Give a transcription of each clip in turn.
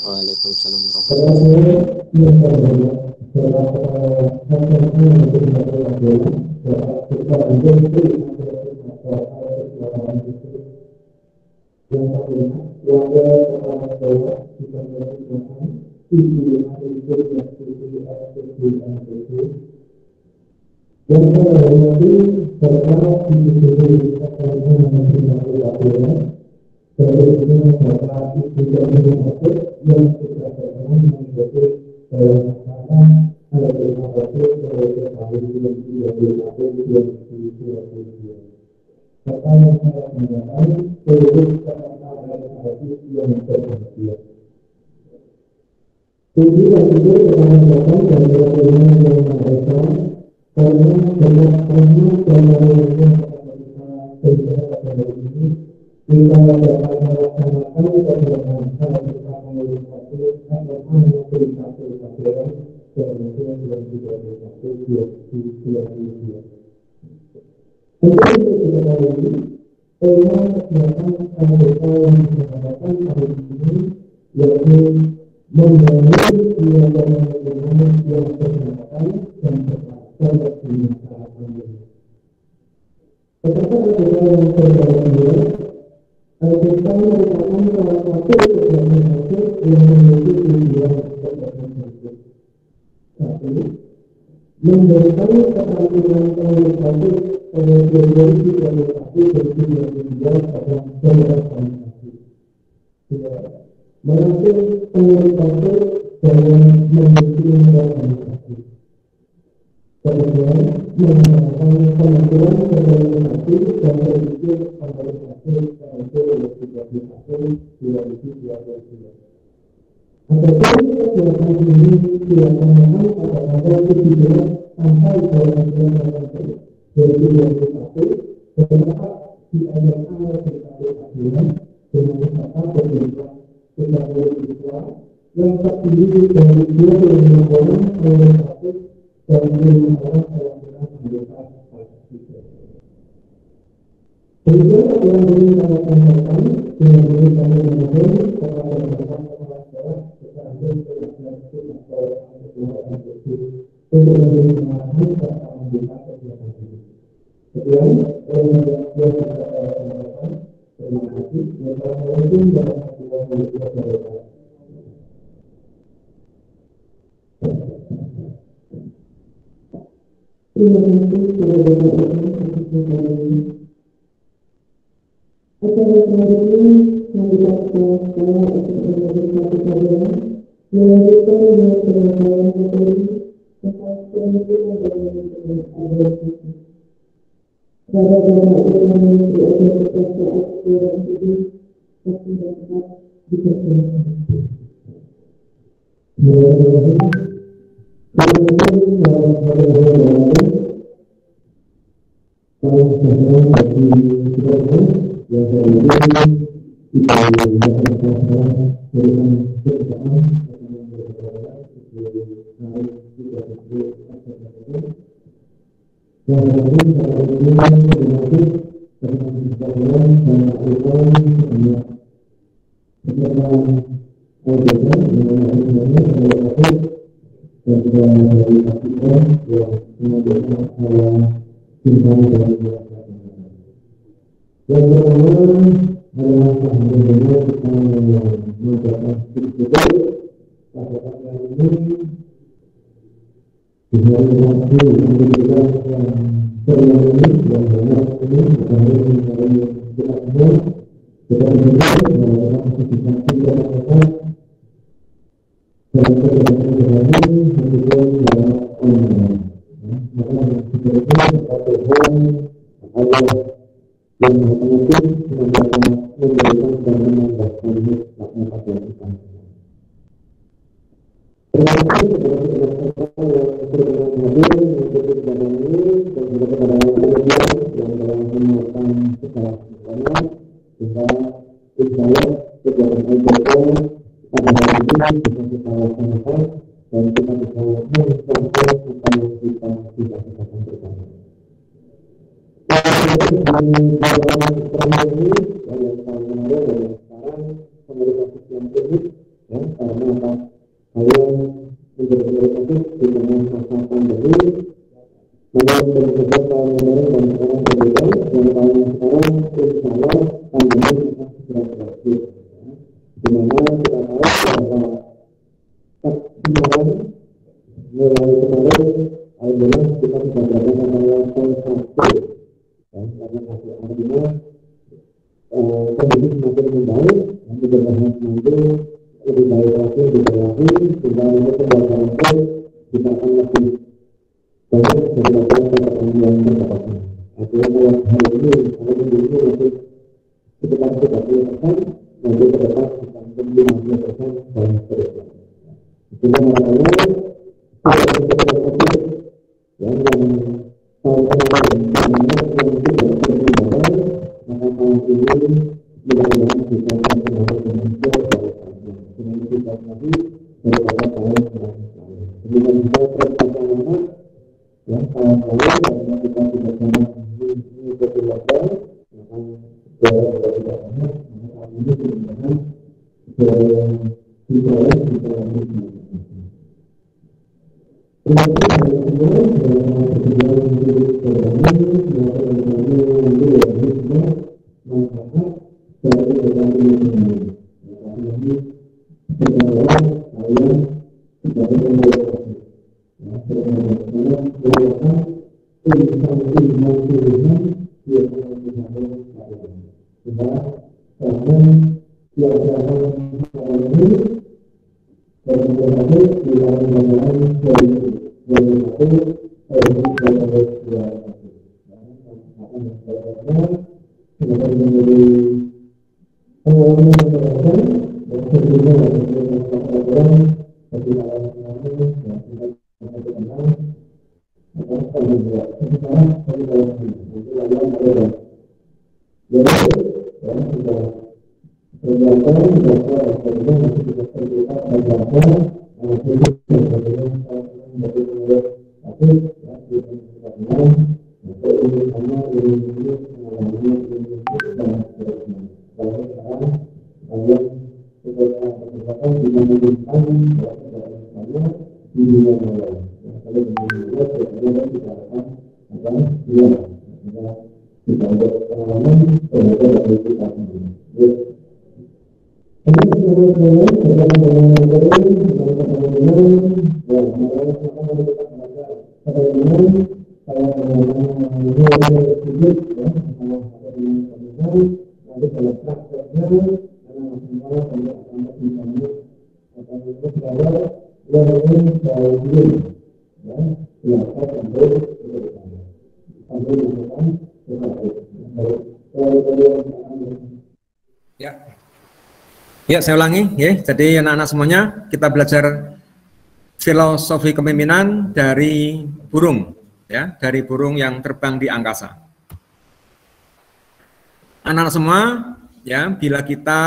Waalaikumsalam warahmatullahi kegiatan LPO pada hari ini bisa kita laksanakan dan kita bisa mencapai apa yang kita tidak katakan bersama. Di dalam terakhir ini, yang paling menarik adalah sekarang komunikasi yang unik, ya, karena apa? Kalian menjadi komunikasi di tengah masa pandemi, memang berbeda tahun kemarin dan sekarang berbeda. Yang tahun sekarang, insya Allah pandemi akan segera berakhir. Di mana kita tahu bahwa kemarin, mulai kemarin, alhamdulillah kita sudah berada pada level 1. Karena artinya kondisi semakin membaik, mudah-mudahan nanti lebih baik lagi, sehingga pembelajaran pun kita akan lebih banyak berdasarkan keterangan yang terdapatnya. Artinya kalau hari ini, kalau ini masih sekitar 30%, nanti ke depan akan menjadi 50% dan seterusnya. Sehingga makanya yang tahun kemarin yang tidak berjalan, maka tahun ini mudah-mudahan bisa mencapai Indonesia dengan kita lagi daripada tahun kemarin. Kemudian kita percaya ya tahun lalu karena kita tidak pernah mengikuti lockdown, maka tidak banyak, maka tahun ini mudah-mudahan diperoleh bisa lebih banyak. Terima kasih teman-teman dalam pertemuan menjadi korban manfaat dari berbagai media. Lagi sekarang kalian sebagai komunikasi, karena melakukan pilihan-pilihan yang kalian. Sebab karena yang kalian ini dan berbagai pilihan-pilihan dari satu sebagai menjadi pengalaman yang beragam dan tentunya pelajaran bagi kalian semuanya yang tidak kenal atau kalian buat sekarang bagi kalian nanti kalian ada jadi ya sudah berjalan bahwa akhirnya masih bisa terbuka belajar hidup dan bagaimana menjadi pengurus tapi ya di pengalaman untuk ini sama ini pengalaman ini dan seterusnya. Kalau sekarang kalian sudah kesempatan bisa menunjukkan bahwa saya di dunia maya. Kalau di dunia maya sebenarnya kita akan dia kita ada pengalaman terhadap dari kita sendiri. Ya, saya ulangi ya. Jadi anak-anak semuanya kita belajar filosofi kepemimpinan dari burung ya, dari burung yang terbang di angkasa. Anak-anak semua ya, bila kita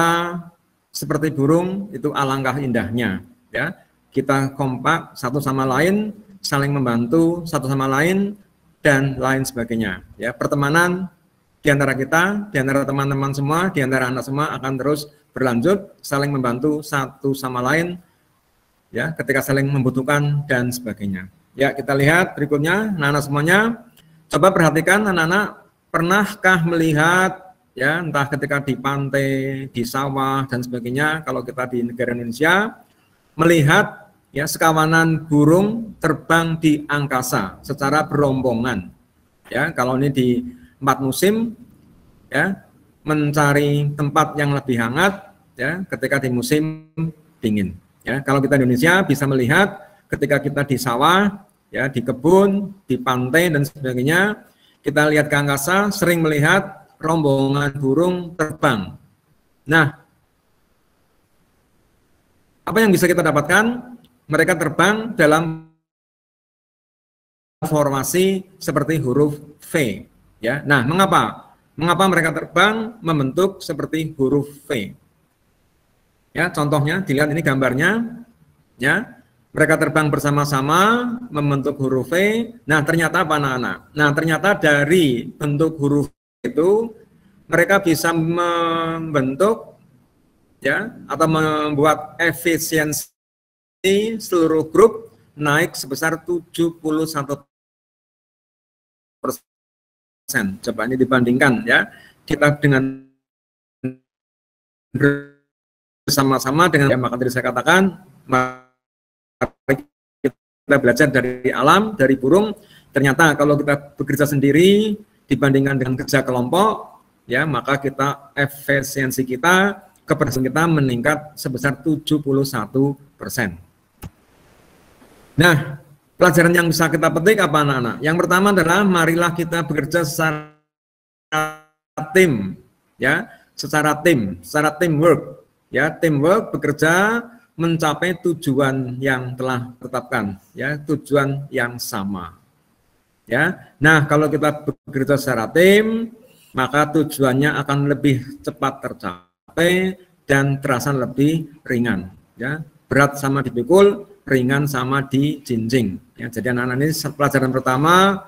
seperti burung itu alangkah indahnya ya. Kita kompak satu sama lain, saling membantu satu sama lain dan lain sebagainya ya. Pertemanan di antara kita, di antara teman-teman semua, di antara anak semua akan terus berlanjut, saling membantu satu sama lain, ya, ketika saling membutuhkan dan sebagainya. Ya, kita lihat berikutnya, anak-anak semuanya, coba perhatikan anak-anak, pernahkah melihat, ya, entah ketika di pantai, di sawah dan sebagainya, kalau kita di negara Indonesia, melihat ya sekawanan burung terbang di angkasa secara berombongan. Ya, kalau ini di 4 musim, ya, mencari tempat yang lebih hangat ya ketika di musim dingin ya. Kalau kita di Indonesia bisa melihat ketika kita di sawah ya, di kebun, di pantai dan sebagainya, kita lihat ke angkasa sering melihat rombongan burung terbang. Nah, apa yang bisa kita dapatkan? Mereka terbang dalam formasi seperti huruf V ya. Nah, mengapa mereka terbang membentuk seperti huruf V? Ya, contohnya dilihat ini gambarnya, ya. Mereka terbang bersama-sama membentuk huruf V. Nah, ternyata apa anak-anak? Nah, ternyata dari bentuk huruf itu mereka bisa membentuk, ya, atau membuat efisiensi seluruh grup naik sebesar 71%. Coba ini dibandingkan, ya, kita dengan bersama-sama dengan, ya, maka tadi saya katakan, kita belajar dari alam, dari burung. Ternyata kalau kita bekerja sendiri dibandingkan dengan kerja kelompok, ya, maka kita efisiensi kita, keberhasilan kita meningkat sebesar 71%. Nah, pelajaran yang bisa kita petik apa anak-anak? Yang pertama adalah marilah kita bekerja secara tim, ya, secara teamwork, ya, teamwork, bekerja mencapai tujuan yang telah ditetapkan, ya, tujuan yang sama, ya. Nah, kalau kita bekerja secara tim, maka tujuannya akan lebih cepat tercapai dan terasa lebih ringan, ya. Berat sama dipikul, ringan sama dijinjing, ya. Jadi anak-anak ini pelajaran pertama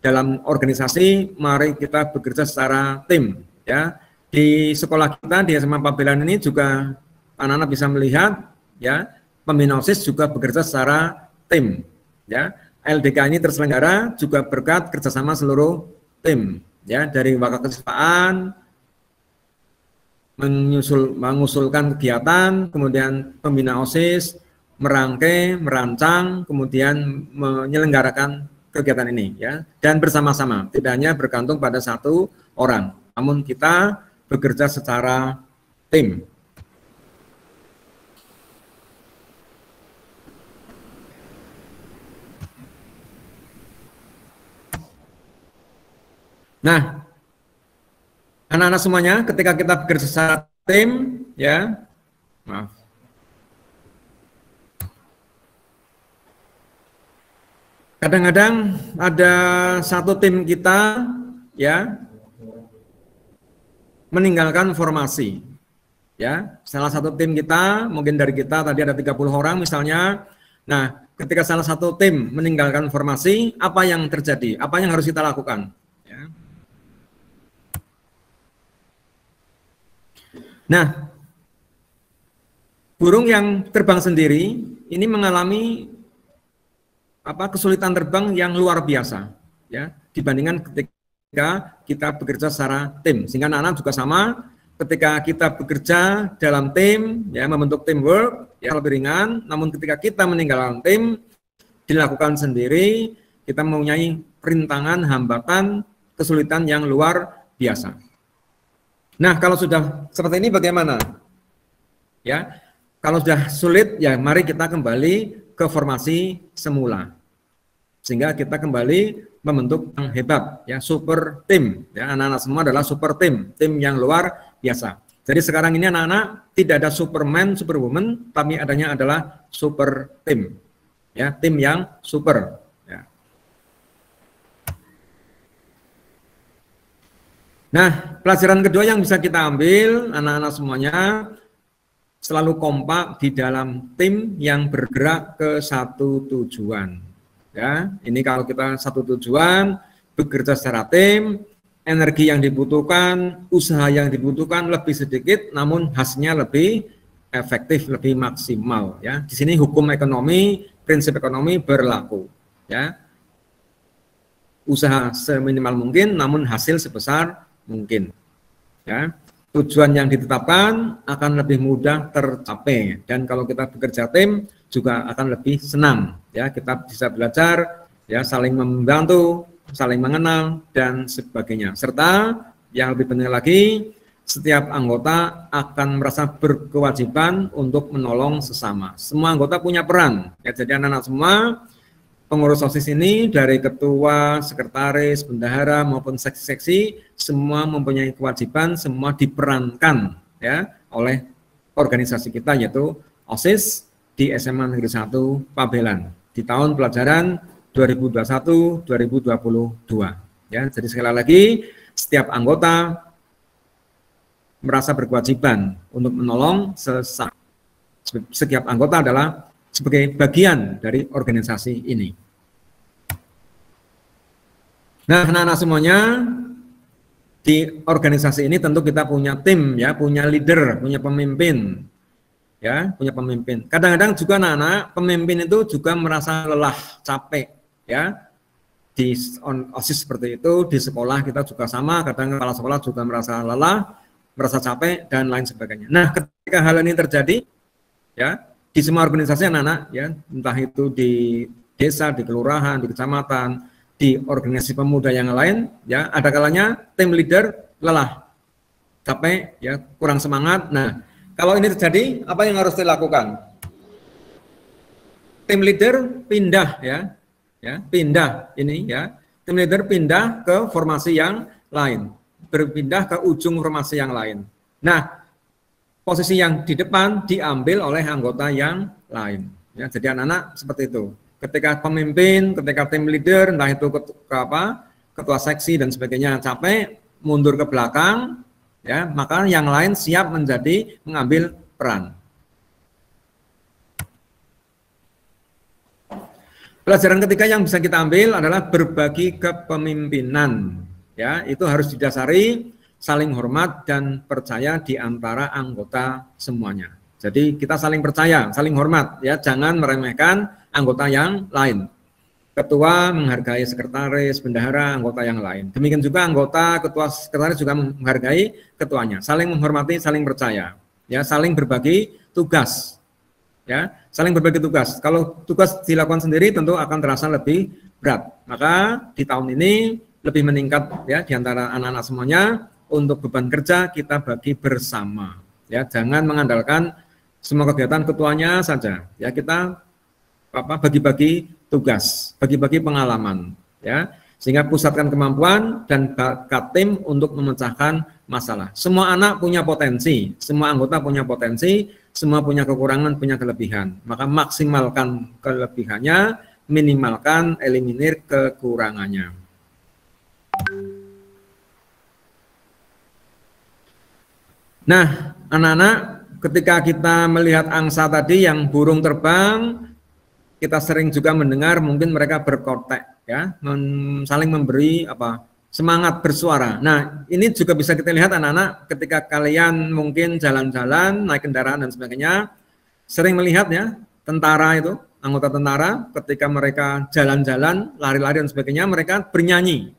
dalam organisasi, mari kita bekerja secara tim, ya. Di sekolah kita di SMA Pabelan ini juga anak-anak bisa melihat, ya, pembina OSIS juga bekerja secara tim, ya. LDK ini terselenggara juga berkat kerjasama seluruh tim, ya, dari wakakesiswaan mengusulkan kegiatan, kemudian pembina OSIS merangkai, merancang, kemudian menyelenggarakan kegiatan ini, ya, dan bersama-sama, tidak hanya bergantung pada satu orang, namun kita bekerja secara tim. Nah, anak-anak semuanya, ketika kita bekerja secara tim, ya, maaf. Kadang-kadang ada satu tim kita, ya, meninggalkan formasi, ya. Salah satu tim kita, mungkin dari kita tadi ada 30 orang misalnya. Nah, ketika salah satu tim meninggalkan formasi, apa yang terjadi? Apa yang harus kita lakukan? Ya. Nah, burung yang terbang sendiri ini mengalami kesulitan terbang yang luar biasa, ya, dibandingkan ketika kita bekerja secara tim. Sehingga anak-anak juga sama, ketika kita bekerja dalam tim, ya, membentuk teamwork, ya, lebih ringan. Namun ketika kita meninggalkan tim, dilakukan sendiri, kita mempunyai rintangan, hambatan, kesulitan yang luar biasa. Nah, kalau sudah seperti ini bagaimana? Ya, kalau sudah sulit, ya mari kita kembali ke formasi semula. Sehingga kita kembali membentuk yang hebat, ya, super tim. Ya, anak-anak semua adalah super tim yang luar biasa. Jadi sekarang ini anak-anak tidak ada Superman, Superwoman, tapi adanya adalah super tim, ya, tim yang super. Ya. Nah, pelajaran kedua yang bisa kita ambil, anak-anak semuanya, selalu kompak di dalam tim yang bergerak ke satu tujuan. Ya, ini kalau kita satu tujuan, bekerja secara tim, energi yang dibutuhkan, usaha yang dibutuhkan lebih sedikit, namun hasilnya lebih efektif, lebih maksimal. Ya, di sini hukum ekonomi, prinsip ekonomi berlaku. Ya, usaha seminimal mungkin, namun hasil sebesar mungkin. Ya, tujuan yang ditetapkan akan lebih mudah tercapai, dan kalau kita bekerja tim juga akan lebih senang, ya, kita bisa belajar, ya, saling membantu, saling mengenal dan sebagainya. Serta yang lebih penting lagi, setiap anggota akan merasa berkewajiban untuk menolong sesama. Semua anggota punya peran, ya, jadi anak-anak semua pengurus OSIS ini dari ketua, sekretaris, bendahara maupun seksi-seksi semua mempunyai kewajiban, semua diperankan, ya, oleh organisasi kita yaitu OSIS di SMA Negeri 1 Pabelan di tahun pelajaran 2021-2022. Ya, jadi sekali lagi setiap anggota merasa berkewajiban untuk menolong setiap anggota adalah sebagai bagian dari organisasi ini. Nah, anak-anak semuanya, di organisasi ini tentu kita punya tim, ya, punya leader, punya pemimpin, ya, punya pemimpin. Kadang-kadang juga anak-anak pemimpin itu juga merasa lelah, capek, ya. Di OSIS seperti itu, di sekolah kita juga sama. Kadang kepala sekolah juga merasa lelah, merasa capek dan lain sebagainya. Nah, ketika hal ini terjadi, ya, di semua organisasi anak-anak, ya, entah itu di desa, di kelurahan, di kecamatan, di organisasi pemuda yang lain, ya, ada kalanya tim leader lelah, capek, ya, kurang semangat. Nah, kalau ini terjadi, apa yang harus dilakukan? Tim leader pindah, ya, pindah ini, ya, tim leader pindah ke formasi yang lain, berpindah ke ujung formasi yang lain. Nah, posisi yang di depan diambil oleh anggota yang lain, ya. Jadi anak-anak seperti itu. Ketika pemimpin, ketika tim leader, entah itu ketua seksi dan sebagainya capek, mundur ke belakang, ya, maka yang lain siap mengambil peran. Pelajaran ketiga yang bisa kita ambil adalah berbagi kepemimpinan. Ya, itu harus didasari saling hormat dan percaya di antara anggota semuanya. Jadi kita saling percaya, saling hormat, ya, jangan meremehkan anggota yang lain. Ketua menghargai sekretaris, bendahara, anggota yang lain. Demikian juga anggota, ketua, sekretaris juga menghargai ketuanya. Saling menghormati, saling percaya, ya, saling berbagi tugas, ya, saling berbagi tugas. Kalau tugas dilakukan sendiri tentu akan terasa lebih berat. Maka di tahun ini lebih meningkat, ya, di antara anak-anak semuanya untuk beban kerja kita bagi bersama, ya, jangan mengandalkan semua kegiatan ketuanya saja, ya, kita bagi-bagi tugas, bagi-bagi pengalaman, ya, sehingga pusatkan kemampuan dan bakat tim untuk memecahkan masalah. Semua anak punya potensi, semua anggota punya potensi, semua punya kekurangan, punya kelebihan. Maka maksimalkan kelebihannya, minimalkan, eliminir kekurangannya. Nah, anak-anak, ketika kita melihat angsa tadi yang burung terbang, kita sering juga mendengar mungkin mereka berkotek, ya, saling memberi semangat bersuara. Nah, ini juga bisa kita lihat anak-anak ketika kalian mungkin jalan-jalan, naik kendaraan dan sebagainya, sering melihat, ya, tentara itu, anggota tentara ketika mereka jalan-jalan, lari-lari dan sebagainya, mereka bernyanyi.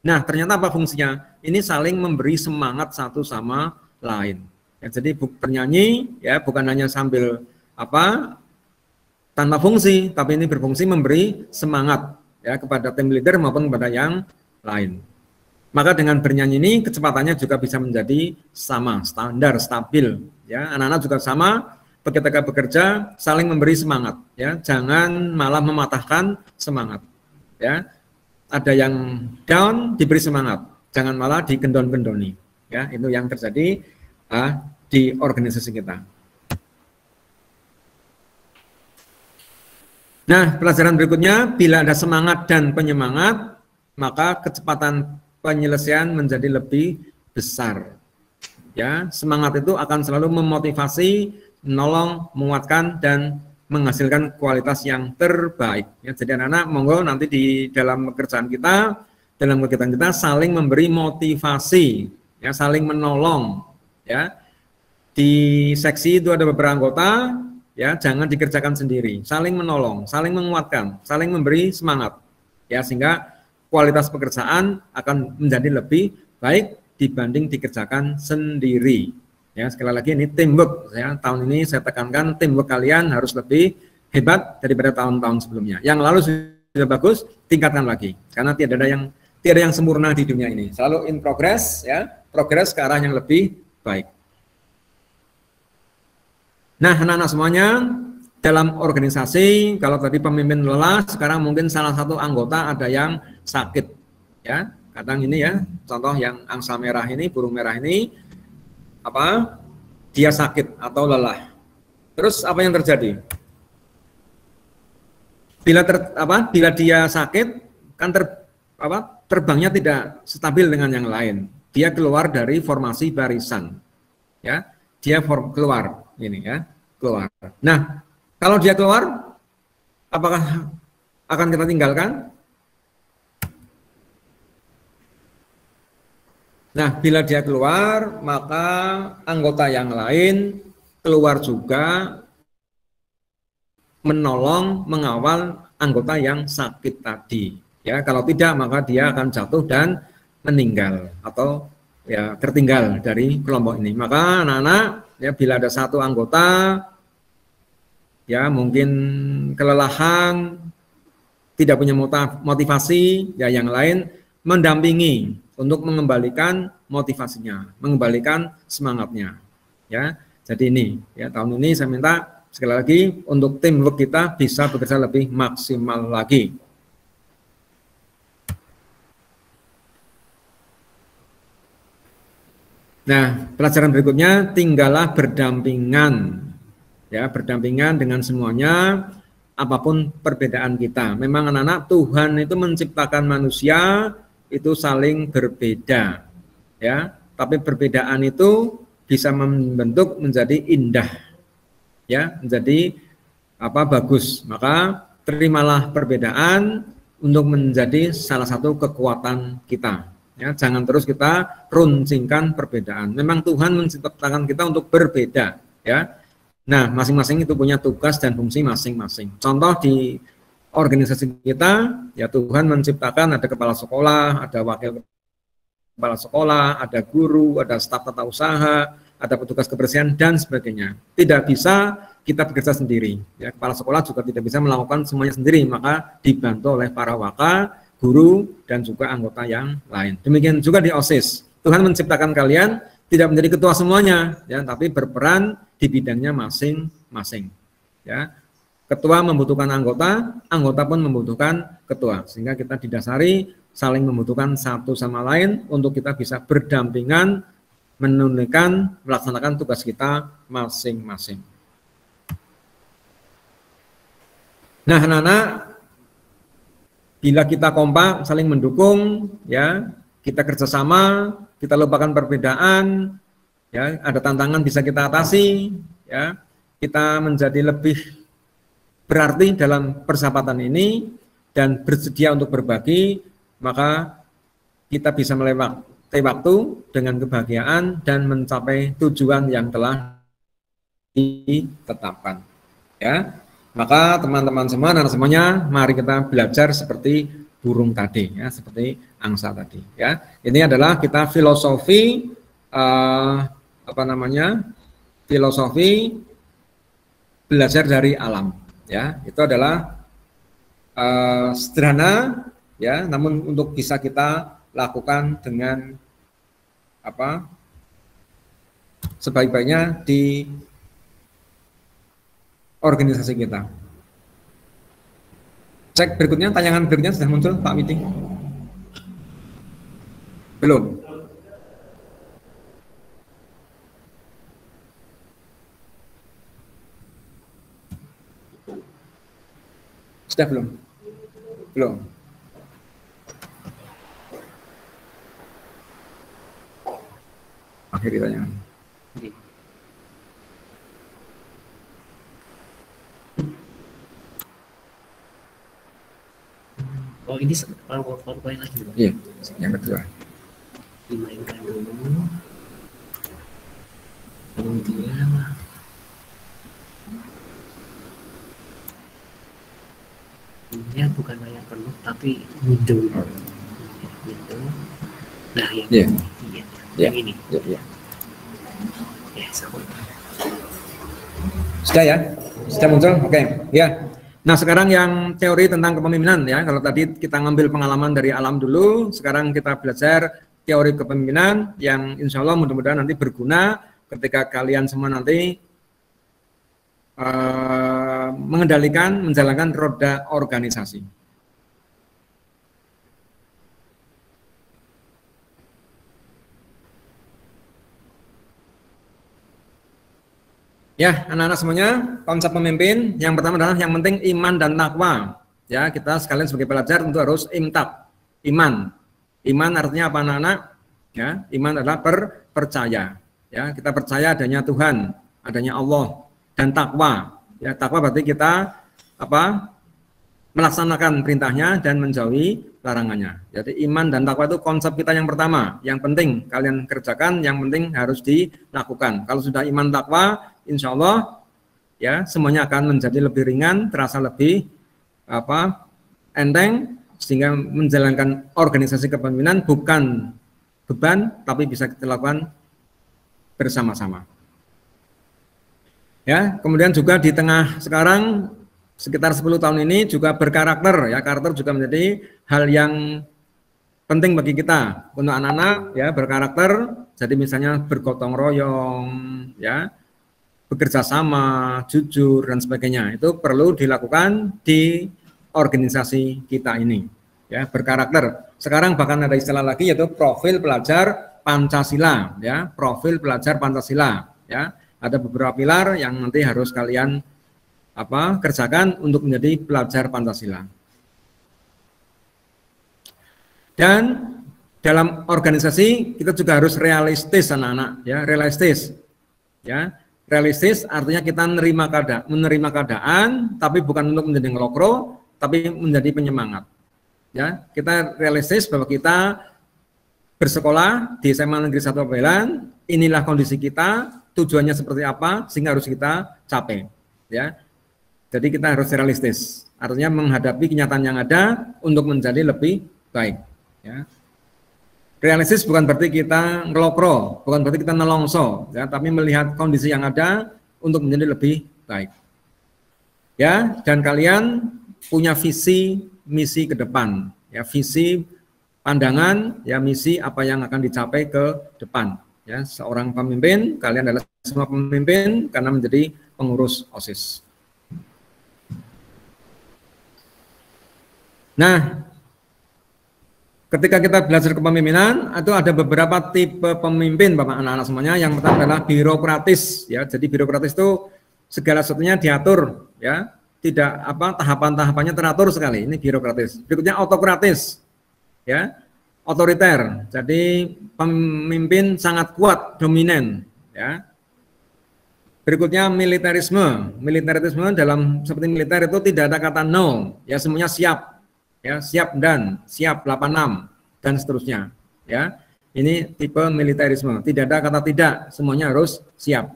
Nah, ternyata apa fungsinya? Ini saling memberi semangat satu sama lain. Ya, jadi bernyanyi, ya, bukan hanya sambil tanpa fungsi, tapi ini berfungsi memberi semangat, ya, kepada tim leader maupun kepada yang lain. Maka dengan bernyanyi ini kecepatannya juga bisa menjadi sama, standar, stabil, ya. Anak-anak juga sama, ketika bekerja saling memberi semangat, ya, jangan malah mematahkan semangat, ya. Ada yang down diberi semangat, jangan malah digendon-gendoni, ya. Itu yang terjadi di organisasi kita. Nah, pelajaran berikutnya, bila ada semangat dan penyemangat, maka kecepatan penyelesaian menjadi lebih besar. Ya, semangat itu akan selalu memotivasi, menolong, menguatkan dan menghasilkan kualitas yang terbaik. Ya, jadi anak-anak, monggo nanti di dalam pekerjaan kita, dalam kegiatan kita saling memberi motivasi, ya, saling menolong. Ya, di seksi itu ada beberapa anggota. Ya, jangan dikerjakan sendiri, saling menolong, saling menguatkan, saling memberi semangat, ya, sehingga kualitas pekerjaan akan menjadi lebih baik dibanding dikerjakan sendiri. Ya, sekali lagi ini teamwork, ya, tahun ini saya tekankan teamwork kalian harus lebih hebat daripada tahun-tahun sebelumnya. Yang lalu sudah bagus, tingkatkan lagi, karena tidak ada yang sempurna di dunia ini, selalu in progress, ya, progress ke arah yang lebih baik. Nah, anak-anak semuanya, dalam organisasi, kalau tadi pemimpin lelah, sekarang mungkin salah satu anggota ada yang sakit, ya. Kadang ini, ya, contoh yang angsa merah ini, burung merah ini, dia sakit atau lelah. Terus apa yang terjadi? Bila dia sakit, kan terbangnya tidak stabil dengan yang lain, dia keluar dari formasi barisan, ya, dia keluar ini ya, keluar. Nah, kalau dia keluar, apakah akan kita tinggalkan? Nah, bila dia keluar, maka anggota yang lain keluar juga menolong, mengawal anggota yang sakit tadi. Ya, kalau tidak maka dia akan jatuh dan meninggal atau ya tertinggal dari kelompok ini. Maka anak-anak ya bila ada satu anggota ya mungkin kelelahan, tidak punya motivasi, ya yang lain mendampingi untuk mengembalikan motivasinya, mengembalikan semangatnya. Ya, jadi ini ya tahun ini saya minta sekali lagi untuk teamwork kita bisa bekerja lebih maksimal lagi. Nah, pelajaran berikutnya tinggallah berdampingan. Ya, berdampingan dengan semuanya apapun perbedaan kita. Memang anak-anak Tuhan itu menciptakan manusia itu saling berbeda. Ya, tapi perbedaan itu bisa membentuk menjadi indah. Ya, menjadi bagus. Maka terimalah perbedaan untuk menjadi salah satu kekuatan kita. Ya, jangan terus kita runcingkan perbedaan. Memang Tuhan menciptakan kita untuk berbeda, ya. Nah, masing-masing itu punya tugas dan fungsi masing-masing. Contoh di organisasi kita, ya Tuhan menciptakan ada kepala sekolah, ada wakil kepala sekolah, ada guru, ada staf tata usaha, ada petugas kebersihan dan sebagainya. Tidak bisa kita bekerja sendiri. Ya, kepala sekolah juga tidak bisa melakukan semuanya sendiri, maka dibantu oleh para waka, guru, dan juga anggota yang lain. Demikian juga di OSIS. Tuhan menciptakan kalian tidak menjadi ketua semuanya, ya, tapi berperan di bidangnya masing-masing. Ya. Ketua membutuhkan anggota, anggota pun membutuhkan ketua. Sehingga kita didasari saling membutuhkan satu sama lain untuk kita bisa berdampingan, menunaikan, melaksanakan tugas kita masing-masing. Nah, anak-anak, bila kita kompak, saling mendukung, ya, kita kerjasama, kita lupakan perbedaan, ya, ada tantangan bisa kita atasi, ya, kita menjadi lebih berarti dalam persahabatan ini dan bersedia untuk berbagi, maka kita bisa melewati waktu dengan kebahagiaan dan mencapai tujuan yang telah ditetapkan. Ya. Maka teman-teman semua, anak semuanya, mari kita belajar seperti burung tadi, ya, seperti angsa tadi. Ya, ini adalah kita filosofi filosofi belajar dari alam. Ya, itu adalah sederhana, ya, namun untuk bisa kita lakukan dengan sebaik-baiknya di organisasi kita. Cek berikutnya, tayangan berikutnya sudah muncul, Pak Widi? Belum? Sudah belum? Belum. Akhir tayangan. Oh, ini PowerPoint lagi, Pak? Iya, yang kedua. Dimainkan dulu. Kemudian ini bukan layar penuh, tapi window. Window. Nah, yang ini. Yang ini. Iya. Ya, sama. Sudah ya? Sudah muncul? Oke. Ya. Nah, sekarang yang teori tentang kepemimpinan, ya. Kalau tadi kita ngambil pengalaman dari alam dulu, sekarang kita belajar teori kepemimpinan yang insya Allah mudah-mudahan nanti berguna ketika kalian semua nanti mengendalikan, menjalankan roda organisasi. Ya, anak-anak semuanya, konsep pemimpin yang pertama adalah yang penting iman dan takwa. Ya, kita sekalian sebagai pelajar tentu harus imtak, iman. Iman artinya apa, anak-anak? Ya, iman adalah percaya. Ya, kita percaya adanya Tuhan, adanya Allah, dan takwa. Ya, takwa berarti kita apa? Melaksanakan perintahnya dan menjauhi larangannya. Jadi iman dan takwa itu konsep kita yang pertama, yang penting kalian kerjakan, yang penting harus dilakukan. Kalau sudah iman takwa, insya Allah ya semuanya akan menjadi lebih ringan, terasa lebih enteng, sehingga menjalankan organisasi kepemimpinan bukan beban, tapi bisa kita lakukan bersama-sama. Ya, kemudian juga di tengah sekarang sekitar 10 tahun ini juga berkarakter, ya karakter juga menjadi hal yang penting bagi kita untuk anak-anak, ya berkarakter. Jadi misalnya bergotong royong, ya bekerja sama, jujur dan sebagainya. Itu perlu dilakukan di organisasi kita ini, ya berkarakter. Sekarang bahkan ada istilah lagi yaitu profil pelajar Pancasila, ya profil pelajar Pancasila, ya ada beberapa pilar yang nanti harus kalian kerjakan untuk menjadi pelajar Pancasila. Dan dalam organisasi kita juga harus realistis anak-anak, ya realistis, ya realistis artinya kita menerima keadaan, tapi bukan untuk menjadi ngelokro, tapi menjadi penyemangat. Ya kita realistis bahwa kita bersekolah di SMA Negeri 1 Babelan, inilah kondisi kita, tujuannya seperti apa, sehingga harus kita capai. Ya. Jadi kita harus realistis, artinya menghadapi kenyataan yang ada untuk menjadi lebih baik. Ya. Realistis bukan berarti kita ngelokro, bukan berarti kita nelongso, ya, tapi melihat kondisi yang ada untuk menjadi lebih baik. Ya, dan kalian punya visi, misi ke depan, ya visi, pandangan, ya misi apa yang akan dicapai ke depan. Ya, seorang pemimpin, kalian adalah semua pemimpin karena menjadi pengurus OSIS. Nah, ketika kita belajar kepemimpinan, itu ada beberapa tipe pemimpin, Bapak anak-anak semuanya. Yang pertama adalah birokratis, ya. Jadi birokratis itu segala sesuatunya diatur, ya. Tidak tahapan-tahapannya teratur sekali. Ini birokratis. Berikutnya autokratis, ya. Otoriter. Jadi pemimpin sangat kuat, dominan, ya. Berikutnya militerisme. Militerisme dalam seperti militer itu tidak ada kata no, ya semuanya siap. Ya, siap dan siap 86 dan seterusnya, ya. Ini tipe militerisme, tidak ada kata tidak, semuanya harus siap.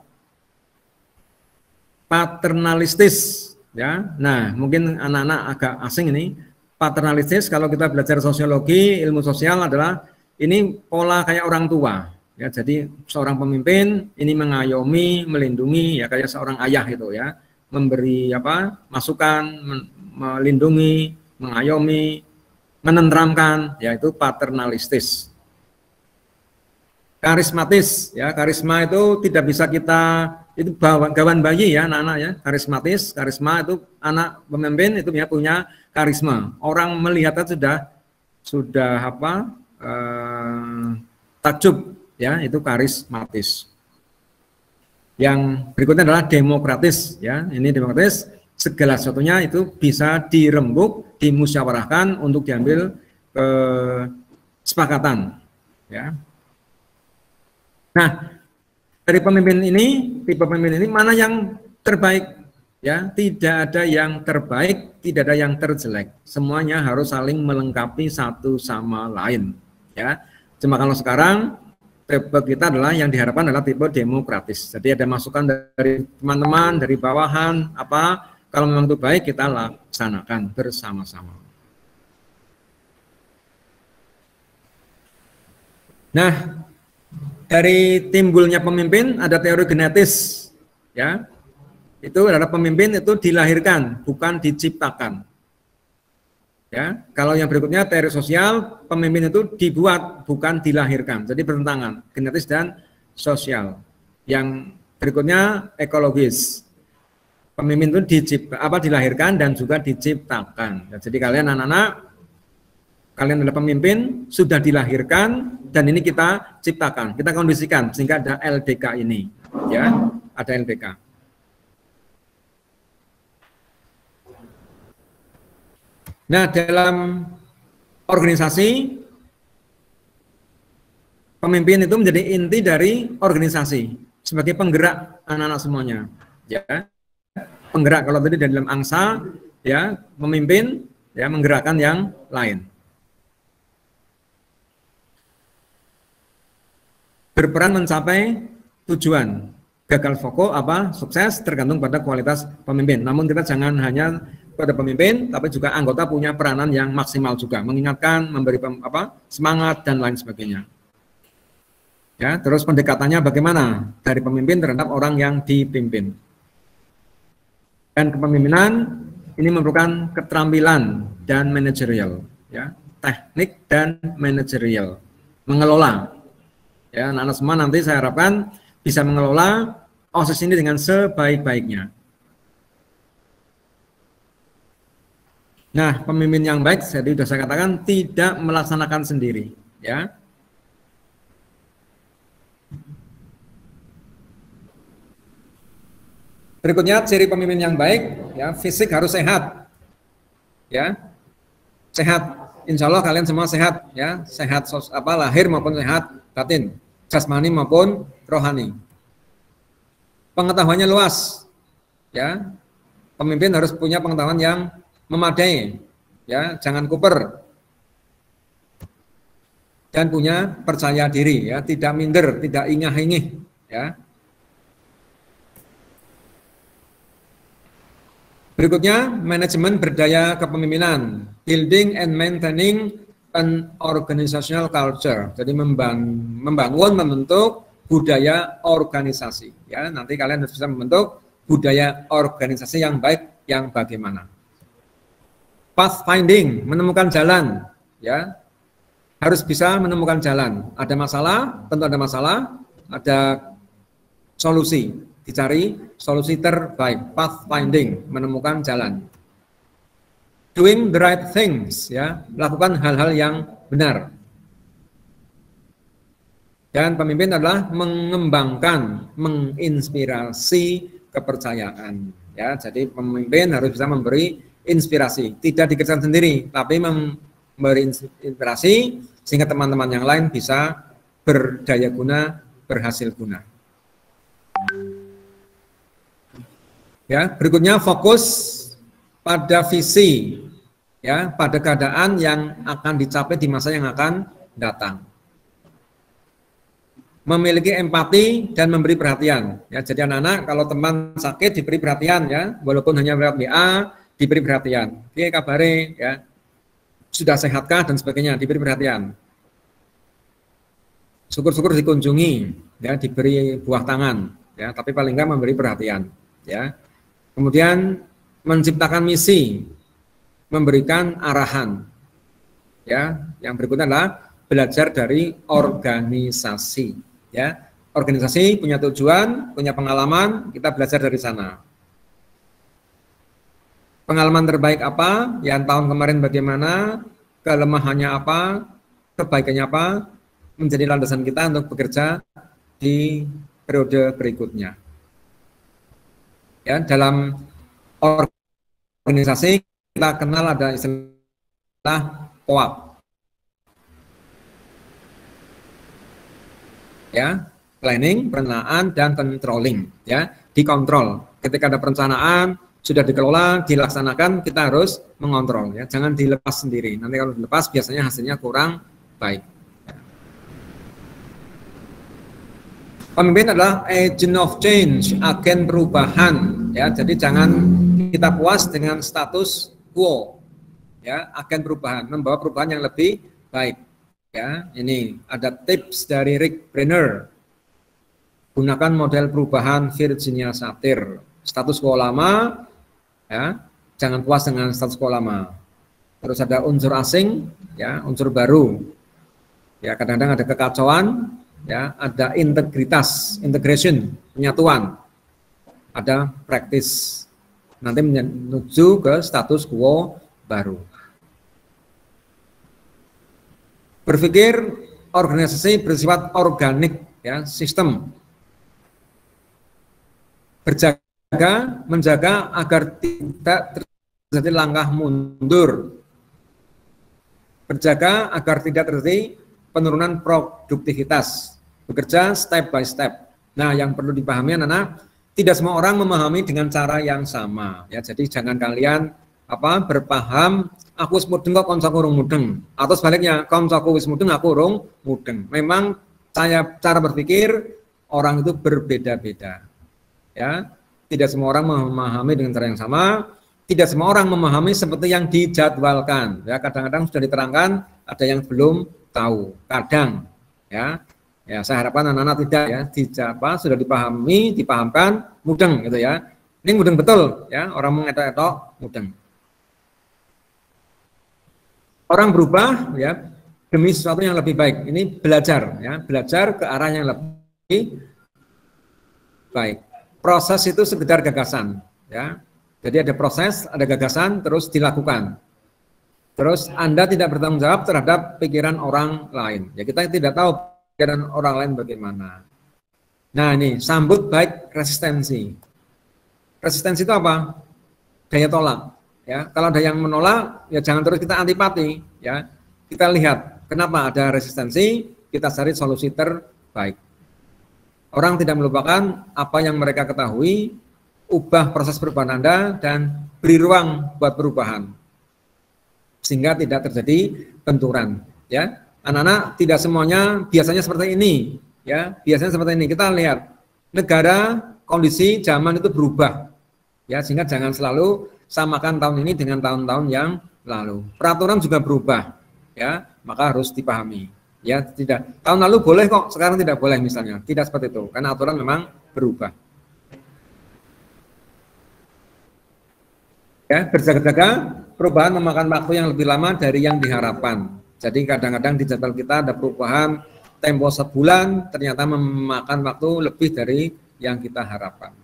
Paternalistis, ya. Nah, mungkin anak-anak agak asing ini. Paternalistis kalau kita belajar sosiologi, ilmu sosial adalah ini pola kayak orang tua, ya. Jadi seorang pemimpin ini mengayomi, melindungi, ya kayak seorang ayah itu, ya, memberi masukan, melindungi, mengayomi, menenteramkan, yaitu paternalistis. Karismatis, ya karisma itu tidak bisa kita itu gawan bayi, ya anak-anak, ya karismatis. Karisma itu anak pemimpin itu ya punya karisma. Orang melihatnya sudah takjub, ya itu karismatis. Yang berikutnya adalah demokratis, ya ini demokratis. Segala sesuatunya itu bisa dirembuk, dimusyawarahkan untuk diambil kesepakatan. Ya. Nah, dari pemimpin ini, tipe pemimpin ini mana yang terbaik? Ya, tidak ada yang terbaik, tidak ada yang terjelek. Semuanya harus saling melengkapi satu sama lain. Ya, cuma kalau sekarang tipe kita adalah yang diharapkan adalah tipe demokratis. Jadi ada masukan dari teman-teman, dari bawahan, kalau memang itu baik, kita laksanakan bersama-sama. Nah, dari timbulnya pemimpin ada teori genetis, ya. Itu adalah pemimpin itu dilahirkan, bukan diciptakan. Ya, kalau yang berikutnya teori sosial, pemimpin itu dibuat, bukan dilahirkan. Jadi bertentangan, genetis dan sosial. Yang berikutnya ekologis. Pemimpin itu dilahirkan dan juga diciptakan. Ya, jadi kalian anak-anak, kalian adalah pemimpin, sudah dilahirkan dan ini kita ciptakan, kita kondisikan sehingga ada LDK ini, ya, ada LDK. Nah, dalam organisasi pemimpin itu menjadi inti dari organisasi sebagai penggerak anak-anak semuanya, ya. Penggerak kalau tadi dalam angsa, ya, pemimpin, ya, menggerakkan yang lain. Berperan mencapai tujuan. Gagal fokus apa sukses tergantung pada kualitas pemimpin. Namun kita jangan hanya pada pemimpin, tapi juga anggota punya peranan yang maksimal juga, mengingatkan, memberi semangat dan lain sebagainya. Ya, terus pendekatannya bagaimana dari pemimpin terhadap orang yang dipimpin. Dan kepemimpinan ini merupakan keterampilan dan manajerial, ya, teknik dan manajerial, mengelola. Ya, anak-anak semua nanti saya harapkan bisa mengelola OSIS ini dengan sebaik-baiknya. Nah, pemimpin yang baik, jadi sudah saya katakan tidak melaksanakan sendiri, ya. Berikutnya ciri pemimpin yang baik, ya, fisik harus sehat, ya, sehat. Insya Allah kalian semua sehat, ya, sehat lahir maupun sehat batin, jasmani maupun rohani. Pengetahuannya luas, ya, pemimpin harus punya pengetahuan yang memadai, ya, jangan kuper, dan punya percaya diri, ya, tidak minder, tidak ingah-ingih, ya. Berikutnya, manajemen berdaya kepemimpinan, building and maintaining an organizational culture. Jadi membangun, membentuk budaya organisasi. Ya, nanti kalian harus bisa membentuk budaya organisasi yang baik, yang bagaimana. Pathfinding, menemukan jalan. Ya, harus bisa menemukan jalan. Ada masalah, tentu ada masalah, ada solusi. Dicari solusi terbaik, pathfinding, menemukan jalan. Doing the right things, ya, melakukan hal-hal yang benar. Dan pemimpin adalah mengembangkan, menginspirasi kepercayaan. Ya, jadi pemimpin harus bisa memberi inspirasi, tidak dikerjakan sendiri, tapi memberi inspirasi sehingga teman-teman yang lain bisa berdaya guna, berhasil guna. Ya, berikutnya fokus pada visi, ya, pada keadaan yang akan dicapai di masa yang akan datang. Memiliki empati dan memberi perhatian. Ya, jadi anak-anak kalau teman sakit diberi perhatian, ya, walaupun hanya lewat WA diberi perhatian. Oke, kabare, ya, sudah sehatkah dan sebagainya, diberi perhatian. Syukur-syukur dikunjungi, ya, diberi buah tangan, ya, tapi paling enggak memberi perhatian, ya. Kemudian menciptakan misi, memberikan arahan. Ya, yang berikutnya adalah belajar dari organisasi. Ya, organisasi punya tujuan, punya pengalaman, kita belajar dari sana. Pengalaman terbaik apa? Yang tahun kemarin bagaimana? Kelemahannya apa? Kebaikannya apa? Menjadi landasan kita untuk bekerja di periode berikutnya. Ya, dalam organisasi kita kenal ada istilah POAP. Ya, planning, perencanaan, dan controlling. Ya, dikontrol. Ketika ada perencanaan sudah dikelola, dilaksanakan, kita harus mengontrol. Ya, jangan dilepas sendiri. Nanti kalau dilepas biasanya hasilnya kurang baik. Pemimpin adalah agent of change, agen perubahan, ya. Jadi jangan kita puas dengan status quo, ya. Agen perubahan, membawa perubahan yang lebih baik, ya. Ini ada tips dari Rick Brenner. Gunakan model perubahan Virginia Satir. Status quo lama, ya. Jangan puas dengan status quo lama. Terus ada unsur asing, ya, unsur baru. Ya, kadang-kadang ada kekacauan. Ya, ada integritas, integration, penyatuan, ada praktis, nanti menuju ke status quo baru. Berpikir organisasi bersifat organik, ya, sistem. Menjaga agar tidak terjadi langkah mundur. Berjaga agar tidak terjadi penurunan produktivitas, bekerja step by step. Nah, yang perlu dipahami anak-anak, tidak semua orang memahami dengan cara yang sama. Ya, jadi jangan kalian berpaham aku wis mudeng kok kancaku urung mudeng, atau sebaliknya kancaku wis mudeng aku urung mudeng. Memang cara berpikir orang itu berbeda-beda. Ya, tidak semua orang memahami dengan cara yang sama, tidak semua orang memahami seperti yang dijadwalkan. Ya, kadang-kadang sudah diterangkan, ada yang belum tahu. Kadang, ya saya harapkan anak-anak tidak sudah dipahamkan, mudeng gitu ya. Ini mudeng betul, ya orang mengetok-etok mudeng. Orang berubah ya demi sesuatu yang lebih baik. Ini belajar ya, belajar ke arah yang lebih baik. Proses itu sekedar gagasan ya. Jadi ada proses, ada gagasan, terus dilakukan. Terus Anda tidak bertanggung jawab terhadap pikiran orang lain. Ya kita tidak tahu pikiran orang lain bagaimana. Nah ini sambut baik resistensi. Resistensi itu apa? Daya tolak. Ya, kalau ada yang menolak, ya jangan terus kita antipati. Ya, kita lihat kenapa ada resistensi, kita cari solusi terbaik. Orang tidak melupakan apa yang mereka ketahui, ubah proses perubahan Anda dan beri ruang buat perubahan, sehingga tidak terjadi benturan. Ya, anak-anak tidak semuanya biasanya seperti ini. Ya, biasanya seperti ini. Kita lihat negara, kondisi, zaman itu berubah. Ya, sehingga jangan selalu samakan tahun ini dengan tahun-tahun yang lalu. Peraturan juga berubah, ya, maka harus dipahami. Ya, tidak. Tahun lalu boleh kok, sekarang tidak boleh misalnya. Tidak seperti itu, karena aturan memang berubah. Ya, berjaga-jaga, perubahan memakan waktu yang lebih lama dari yang diharapkan. Jadi kadang-kadang di jadwal kita ada perubahan tempo sebulan, ternyata memakan waktu lebih dari yang kita harapkan.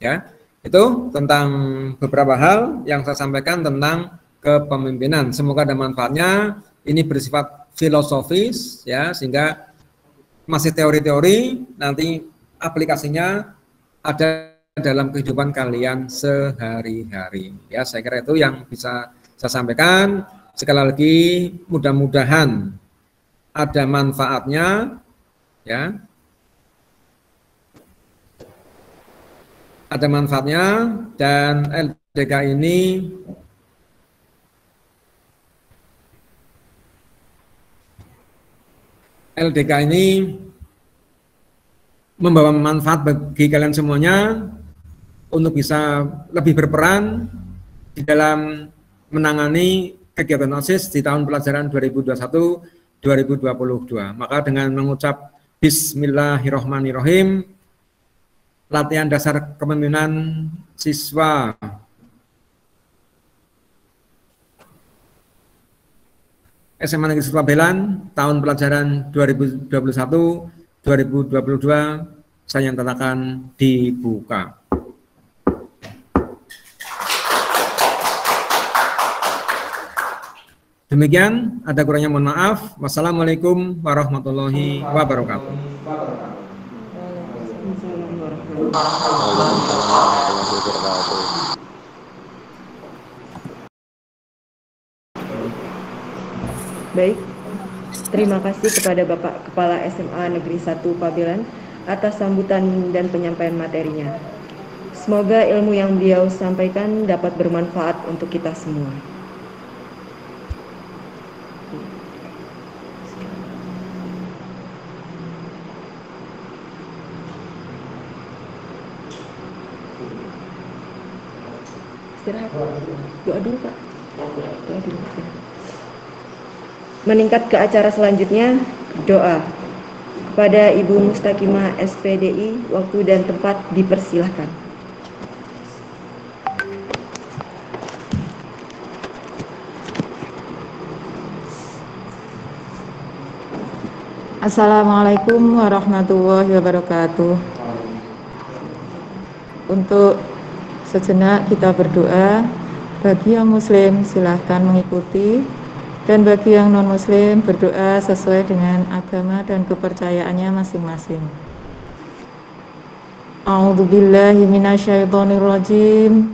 Ya. Itu tentang beberapa hal yang saya sampaikan tentang kepemimpinan. Semoga ada manfaatnya. Ini bersifat filosofis ya, sehingga masih teori-teori, nanti aplikasinya ada dalam kehidupan kalian sehari-hari. Ya, saya kira itu yang bisa saya sampaikan. Sekali lagi mudah-mudahan ada manfaatnya ya. Ada manfaatnya dan LDK ini membawa manfaat bagi kalian semuanya untuk bisa lebih berperan di dalam menangani kegiatan OSIS di tahun pelajaran 2021-2022. Maka dengan mengucap Bismillahirrahmanirrahim, latihan dasar kepemimpinan siswa SMA Negeri Babelan tahun pelajaran 2021-2022 saya nyatakan dibuka. Demikian, ada kurangnya mohon maaf. Wassalamualaikum warahmatullahi wabarakatuh. Baik, terima kasih kepada Bapak Kepala SMA Negeri 1 Pabelan atas sambutan dan penyampaian materinya. Semoga ilmu yang beliau sampaikan dapat bermanfaat untuk kita semua. Istirahat. Doa dulu, Pak. Doa dulu. Meningkat ke acara selanjutnya, doa. Kepada Ibu Mustaqimah SPDI, waktu dan tempat dipersilahkan. Assalamualaikum warahmatullahi wabarakatuh. Untuk sejenak kita berdoa. Bagi yang muslim silahkan mengikuti, dan bagi yang non muslim berdoa sesuai dengan agama dan kepercayaannya masing-masing. A'udzubillahi minasyaitonirrajim.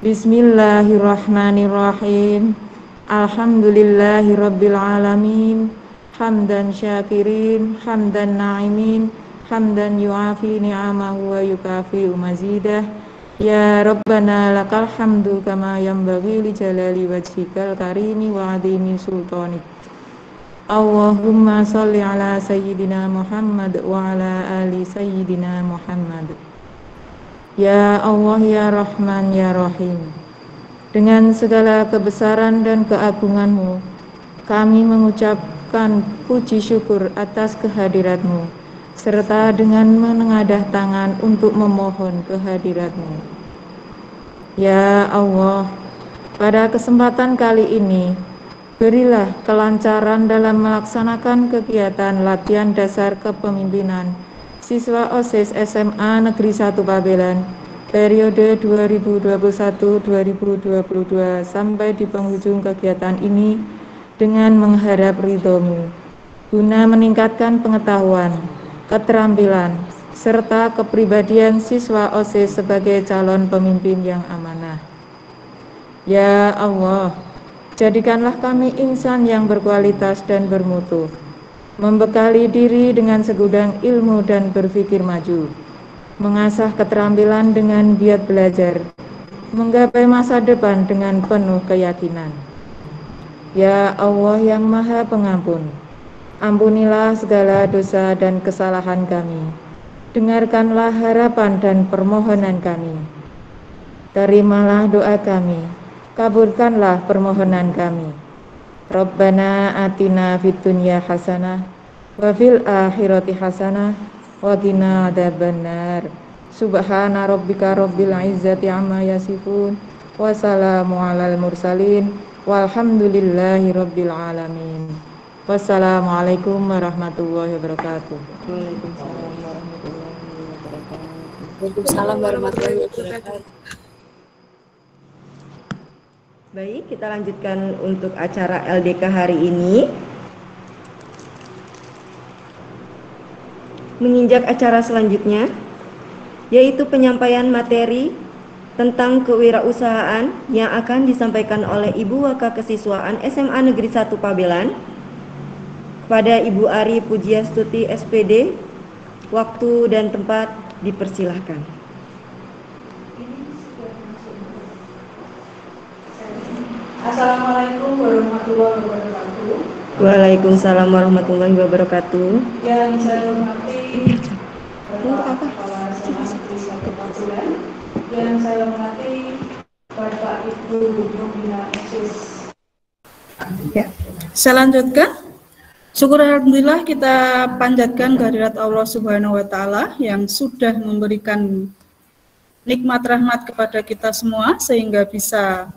Bismillahirrahmanirrahim. Alhamdulillahirabbil alamin. hamdan syakirin, hamdan na'imin, hamdan yu'afi ni'amahu wa yukafi mazidah. Ya Rabbana lakal hamdu kama yanbaghi li jalali wajhikal karimi wa adhimi sultanik. Allahumma sholli ala sayyidina Muhammad wa ala ali sayyidina Muhammad. Ya Allah, ya Rahman, ya Rahim, dengan segala kebesaran dan keagungan-Mu, kami mengucapkan puji syukur atas kehadirat-Mu, serta dengan menengadah tangan untuk memohon kehadirat-Mu. Ya Allah, pada kesempatan kali ini, berilah kelancaran dalam melaksanakan kegiatan latihan dasar kepemimpinan siswa OSIS SMA Negeri 1 Pabelan periode 2021-2022 sampai di penghujung kegiatan ini dengan mengharap ridho-Mu, guna meningkatkan pengetahuan, keterampilan, serta kepribadian siswa OSIS sebagai calon pemimpin yang amanah. Ya Allah, jadikanlah kami insan yang berkualitas dan bermutu, membekali diri dengan segudang ilmu dan berpikir maju, mengasah keterampilan dengan giat belajar, menggapai masa depan dengan penuh keyakinan. Ya Allah yang Maha Pengampun, ampunilah segala dosa dan kesalahan kami. Dengarkanlah harapan dan permohonan kami. Terimalah doa kami, kabulkanlah permohonan kami. Rabbana atina fid dunya hasanah wa fil akhirati hasanah wa qina adzabannar. Subhana rabbika rabbil izzati amma yasifun wa salamun alal mursalin walhamdulillahi rabbil alamin. Wassalamualaikum warahmatullahi wabarakatuh. Waalaikumsalam warahmatullahi wabarakatuh. Baik, kita lanjutkan untuk acara LDK hari ini. Menginjak acara selanjutnya, yaitu penyampaian materi tentang kewirausahaan yang akan disampaikan oleh Ibu Wakakesiswaan SMA Negeri 1 Pabelan kepada Ibu Ari Pujiastuti SPD. Waktu dan tempat dipersilahkan. Assalamualaikum warahmatullahi wabarakatuh. Waalaikumsalam warahmatullahi wabarakatuh. Yang saya hormati Kepala SMA Negeri 1 Pabelan, yang saya hormati Bapak Ibu Pembina OSIS. Ya, saya lanjutkan. Syukur alhamdulillah kita panjatkan kehadirat Allah Subhanahu wa taala yang sudah memberikan nikmat rahmat kepada kita semua sehingga bisa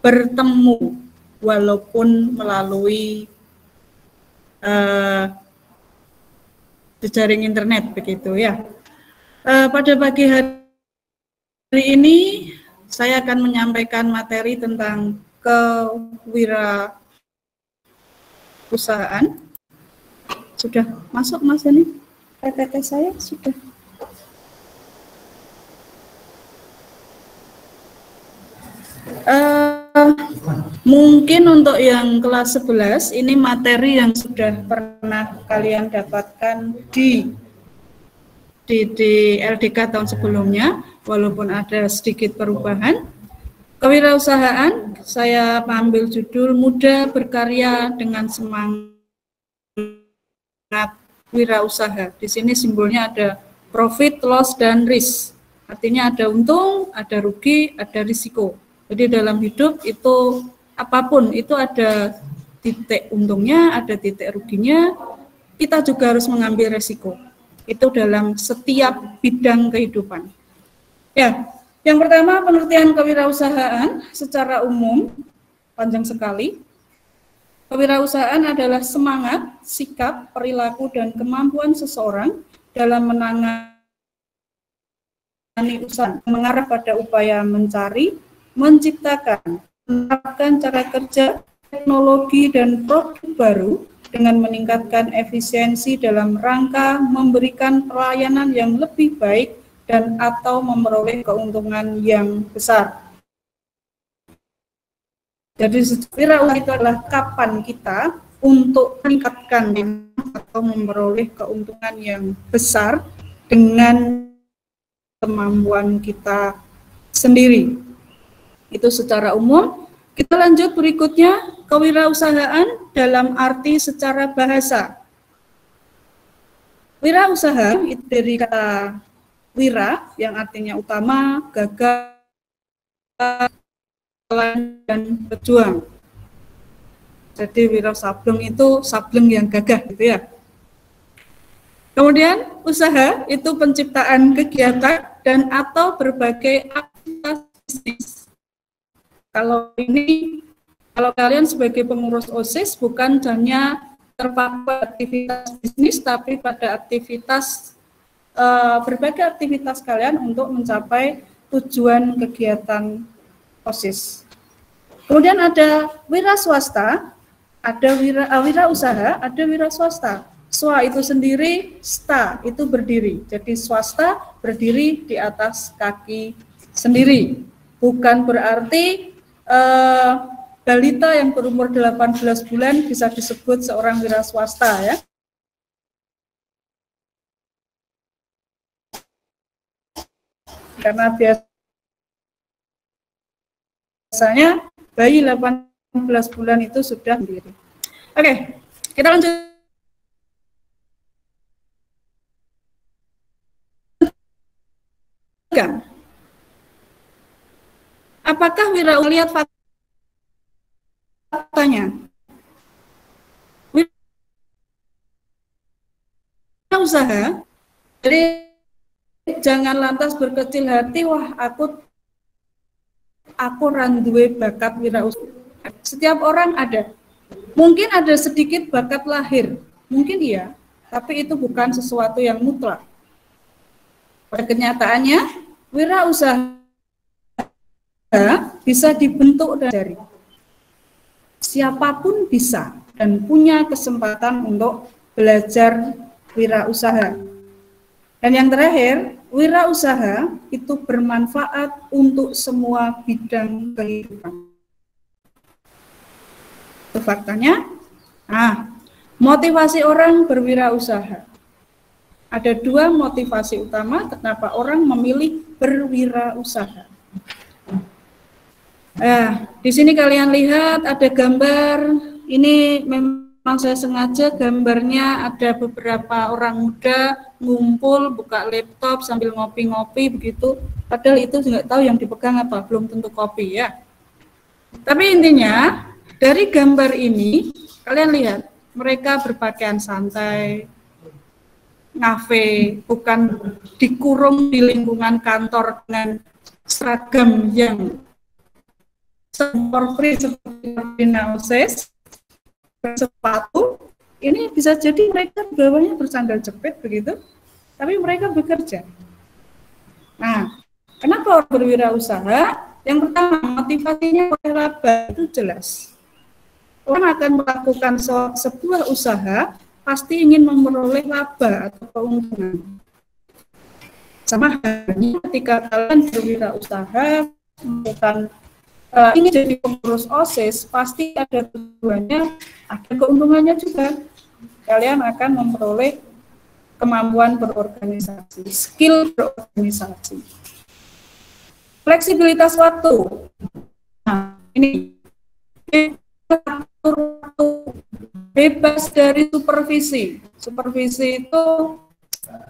bertemu walaupun melalui jejaring internet begitu ya. Pada pagi hari ini saya akan menyampaikan materi tentang kewirausahaan. Sudah masuk Mas ini? PPT saya sudah. Mungkin untuk yang kelas 11 ini materi yang sudah pernah kalian dapatkan di LDK tahun sebelumnya, walaupun ada sedikit perubahan. Kewirausahaan, saya ambil judul Muda Berkarya dengan Semangat Wirausaha. Di sini simbolnya ada profit, loss, dan risk. Artinya ada untung, ada rugi, ada risiko. Jadi dalam hidup itu apapun itu ada titik untungnya, ada titik ruginya. Kita juga harus mengambil risiko. Itu dalam setiap bidang kehidupan. Ya. Yang pertama, pengertian kewirausahaan secara umum, panjang sekali. Kewirausahaan adalah semangat, sikap, perilaku, dan kemampuan seseorang dalam menangani usaha, mengarah pada upaya mencari, menciptakan, menerapkan cara kerja, teknologi, dan produk baru dengan meningkatkan efisiensi dalam rangka memberikan pelayanan yang lebih baik dan atau memperoleh keuntungan yang besar. Jadi wirausaha itu adalah kapan kita untuk meningkatkan atau memperoleh keuntungan yang besar dengan kemampuan kita sendiri. Itu secara umum. Kita lanjut berikutnya, kewirausahaan dalam arti secara bahasa. Wirausaha itu dari kata wira yang artinya utama, gagah, dan berjuang. Jadi wira sableng itu sableng yang gagah gitu ya. Kemudian usaha itu penciptaan kegiatan dan atau berbagai aktivitas bisnis. Kalau kalian sebagai pengurus OSIS bukan hanya terpaku aktivitas bisnis, tapi pada aktivitas berbagai aktivitas kalian untuk mencapai tujuan kegiatan OSIS. Kemudian ada wira swasta, ada wira usaha, ada wira swasta. Swa itu sendiri, sta itu berdiri. Jadi swasta berdiri di atas kaki sendiri. Bukan berarti balita yang berumur 18 bulan bisa disebut seorang wira swasta ya. Karena biasanya bayi 18 bulan itu sudah berdiri. Oke, kita lanjut. Apakah wira lihat faktanya? Wira usaha, jadi jangan lantas berkecil hati, wah aku randuwe bakat wirausaha. Setiap orang ada. Mungkin ada sedikit bakat lahir, mungkin iya, tapi itu bukan sesuatu yang mutlak. Pada kenyataannya, wirausaha bisa dibentuk dari siapapun bisa dan punya kesempatan untuk belajar wirausaha. Dan yang terakhir, wirausaha itu bermanfaat untuk semua bidang kehidupan. Itu faktanya. Nah, motivasi orang berwirausaha. Ada dua motivasi utama kenapa orang memilih berwirausaha. Di sini kalian lihat ada gambar, ini memang saya sengaja gambarnya ada beberapa orang muda ngumpul, buka laptop sambil ngopi-ngopi begitu, padahal itu nggak tahu yang dipegang apa, belum tentu kopi ya. Tapi intinya, dari gambar ini, kalian lihat, mereka berpakaian santai, ngafe, bukan dikurung di lingkungan kantor dengan seragam yang free seperti OSIS, bersepatu, ini bisa jadi mereka bawahnya bersandal jepit begitu, tapi mereka bekerja. Nah, kenapa orang berwirausaha? Yang pertama, motivasinya oleh laba itu jelas. Orang akan melakukan sebuah usaha pasti ingin memperoleh laba atau keuntungan. Sama halnya ketika kalian berwirausaha, bukan ingin jadi pengurus OSIS, pasti ada tujuannya, ada keuntungannya juga. Kalian akan memperoleh kemampuan berorganisasi, skill berorganisasi. Fleksibilitas waktu. Nah, ini bebas dari supervisi. Supervisi itu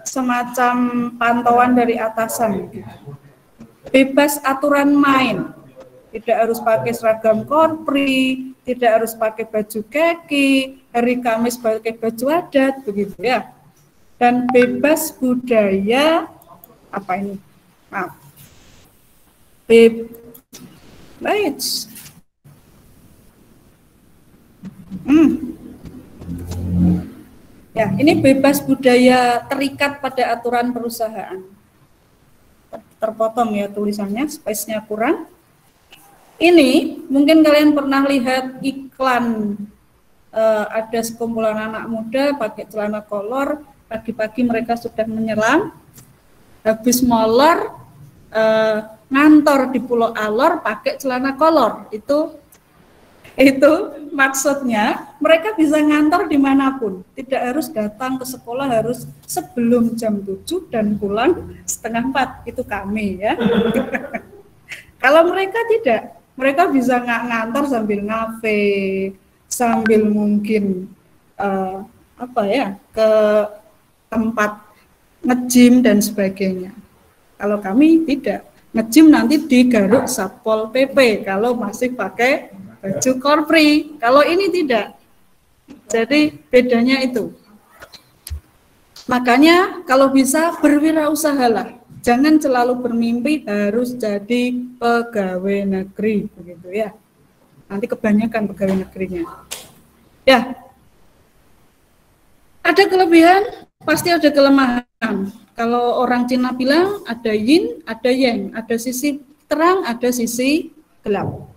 semacam pantauan dari atasan. Bebas aturan main. Tidak harus pakai seragam korpri, tidak harus pakai baju kaki, hari Kamis pakai baju adat, begitu ya. Dan bebas budaya, apa ini? Maaf. Ya, ini bebas budaya terikat pada aturan perusahaan. Terpotong ya tulisannya, space-nya kurang. Ini mungkin kalian pernah lihat iklan, ada sekumpulan anak muda pakai celana kolor, pagi-pagi mereka sudah menyelam, habis molor, ngantor di Pulau Alor pakai celana kolor. Itu Itu maksudnya mereka bisa ngantor dimanapun, tidak harus datang ke sekolah harus sebelum jam 7 dan pulang setengah 4, itu kami ya. Kalau mereka tidak, mereka bisa ngantor sambil ngafe, sambil mungkin ke tempat nge-gym dan sebagainya. Kalau kami tidak, nge-gym nanti digaruk Satpol PP kalau masih pakai baju korpri. Kalau ini tidak. Jadi bedanya itu. Makanya kalau bisa berwirausahalah. Jangan selalu bermimpi harus jadi pegawai negeri, begitu ya. Nanti kebanyakan pegawai negerinya. Ya. Ada kelebihan, pasti ada kelemahan. Kalau orang Cina bilang ada yin, ada yang, ada sisi terang, ada sisi gelap.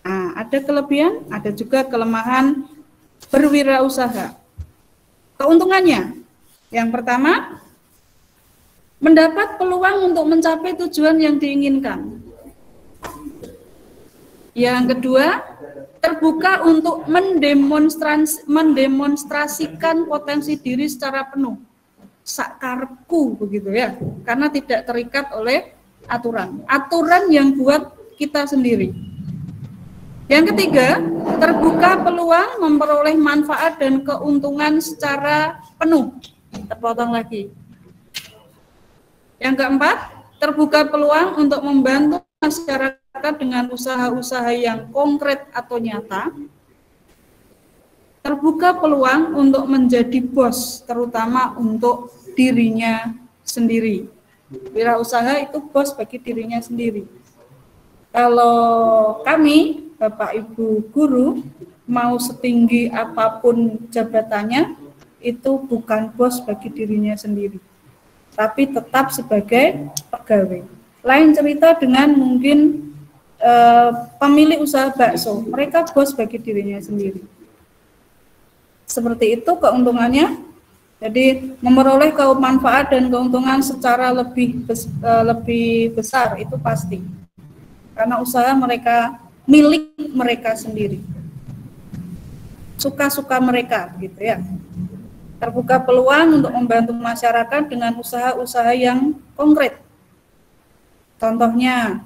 Nah, ada kelebihan, ada juga kelemahan berwirausaha. Keuntungannya, yang pertama, mendapat peluang untuk mencapai tujuan yang diinginkan. Yang kedua, terbuka untuk mendemonstrasikan potensi diri secara penuh. Sakarepku begitu ya, karena tidak terikat oleh aturan. Aturan yang buat kita sendiri. Yang ketiga, terbuka peluang memperoleh manfaat dan keuntungan secara penuh. Terpotong lagi. Yang keempat, terbuka peluang untuk membantu masyarakat dengan usaha-usaha yang konkret atau nyata. Terbuka peluang untuk menjadi bos, terutama untuk dirinya sendiri. Wirausaha itu bos bagi dirinya sendiri. Kalau kami, Bapak Ibu guru, mau setinggi apapun jabatannya, itu bukan bos bagi dirinya sendiri, tapi tetap sebagai pegawai. Lain cerita dengan mungkin pemilik usaha bakso, mereka bos bagi dirinya sendiri. Seperti itu keuntungannya. Jadi memperoleh manfaat dan keuntungan secara lebih besar itu pasti. Karena usaha mereka milik mereka sendiri. Suka-suka mereka gitu ya. Terbuka peluang untuk membantu masyarakat dengan usaha-usaha yang konkret. Contohnya,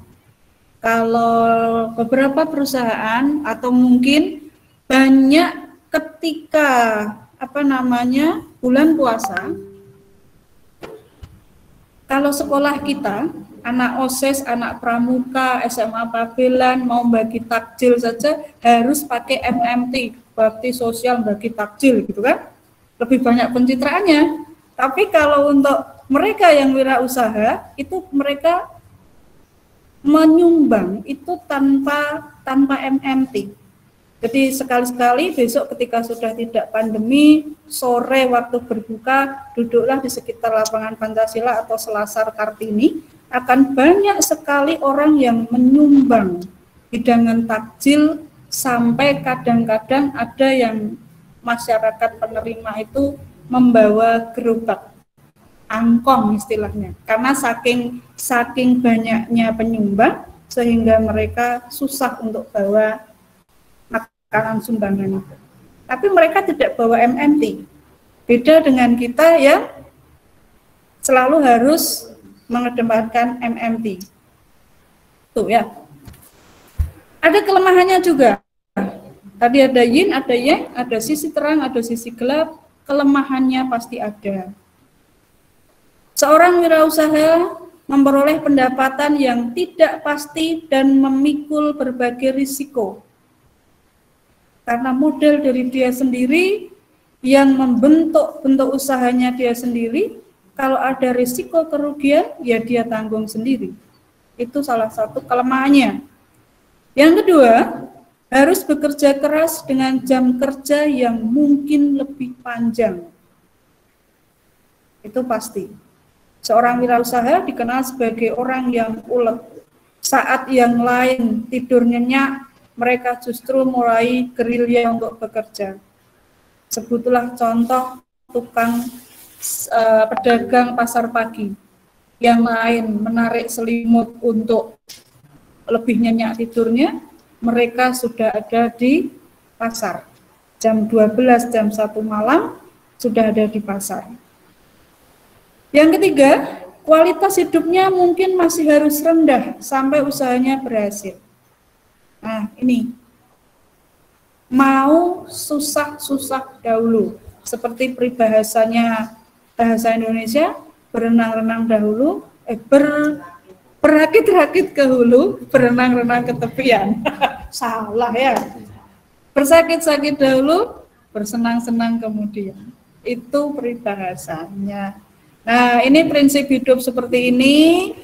kalau beberapa perusahaan atau mungkin banyak ketika bulan puasa, kalau sekolah kita, anak OSIS, anak pramuka, SMA Pabelan mau bagi takjil saja harus pakai MMT, bakti sosial bagi takjil gitu kan. Lebih banyak pencitraannya. Tapi kalau untuk mereka yang wirausaha, itu mereka menyumbang itu tanpa MMT. Jadi sekali-sekali besok ketika sudah tidak pandemi, sore waktu berbuka, duduklah di sekitar lapangan Pancasila atau Selasar Kartini, akan banyak sekali orang yang menyumbang hidangan takjil, sampai kadang-kadang ada yang masyarakat penerima itu membawa gerobak angkong istilahnya, karena saking banyaknya penyumbang sehingga mereka susah untuk bawa makanan sumbangan itu. Tapi mereka tidak bawa MMT. Beda dengan kita yang selalu harus mengedepankan MMT. Tuh ya. Ada kelemahannya juga. Tadi ada yin, ada yang, ada sisi terang, ada sisi gelap, kelemahannya pasti ada. Seorang wirausaha memperoleh pendapatan yang tidak pasti dan memikul berbagai risiko. Karena model dari dia sendiri yang membentuk bentuk usahanya dia sendiri, kalau ada risiko kerugian, ya dia tanggung sendiri. Itu salah satu kelemahannya. Yang kedua, harus bekerja keras dengan jam kerja yang mungkin lebih panjang. Itu pasti. Seorang wirausaha dikenal sebagai orang yang ulet. Saat yang lain tidur nyenyak, mereka justru mulai gerilya untuk bekerja. Sebutlah contoh tukang pedagang pasar pagi. Yang lain menarik selimut untuk lebih nyenyak tidurnya, mereka sudah ada di pasar. Jam 12, jam 1 malam sudah ada di pasar. Yang ketiga, kualitas hidupnya mungkin masih harus rendah sampai usahanya berhasil. Nah, ini mau susah-susah dahulu, seperti peribahasanya bahasa Indonesia, berenang-renang dahulu, berakit-rakit ke hulu, berenang-renang ke tepian. Salah ya. Bersakit-sakit dahulu, bersenang-senang kemudian. Itu peribahasanya. Nah, ini prinsip hidup seperti ini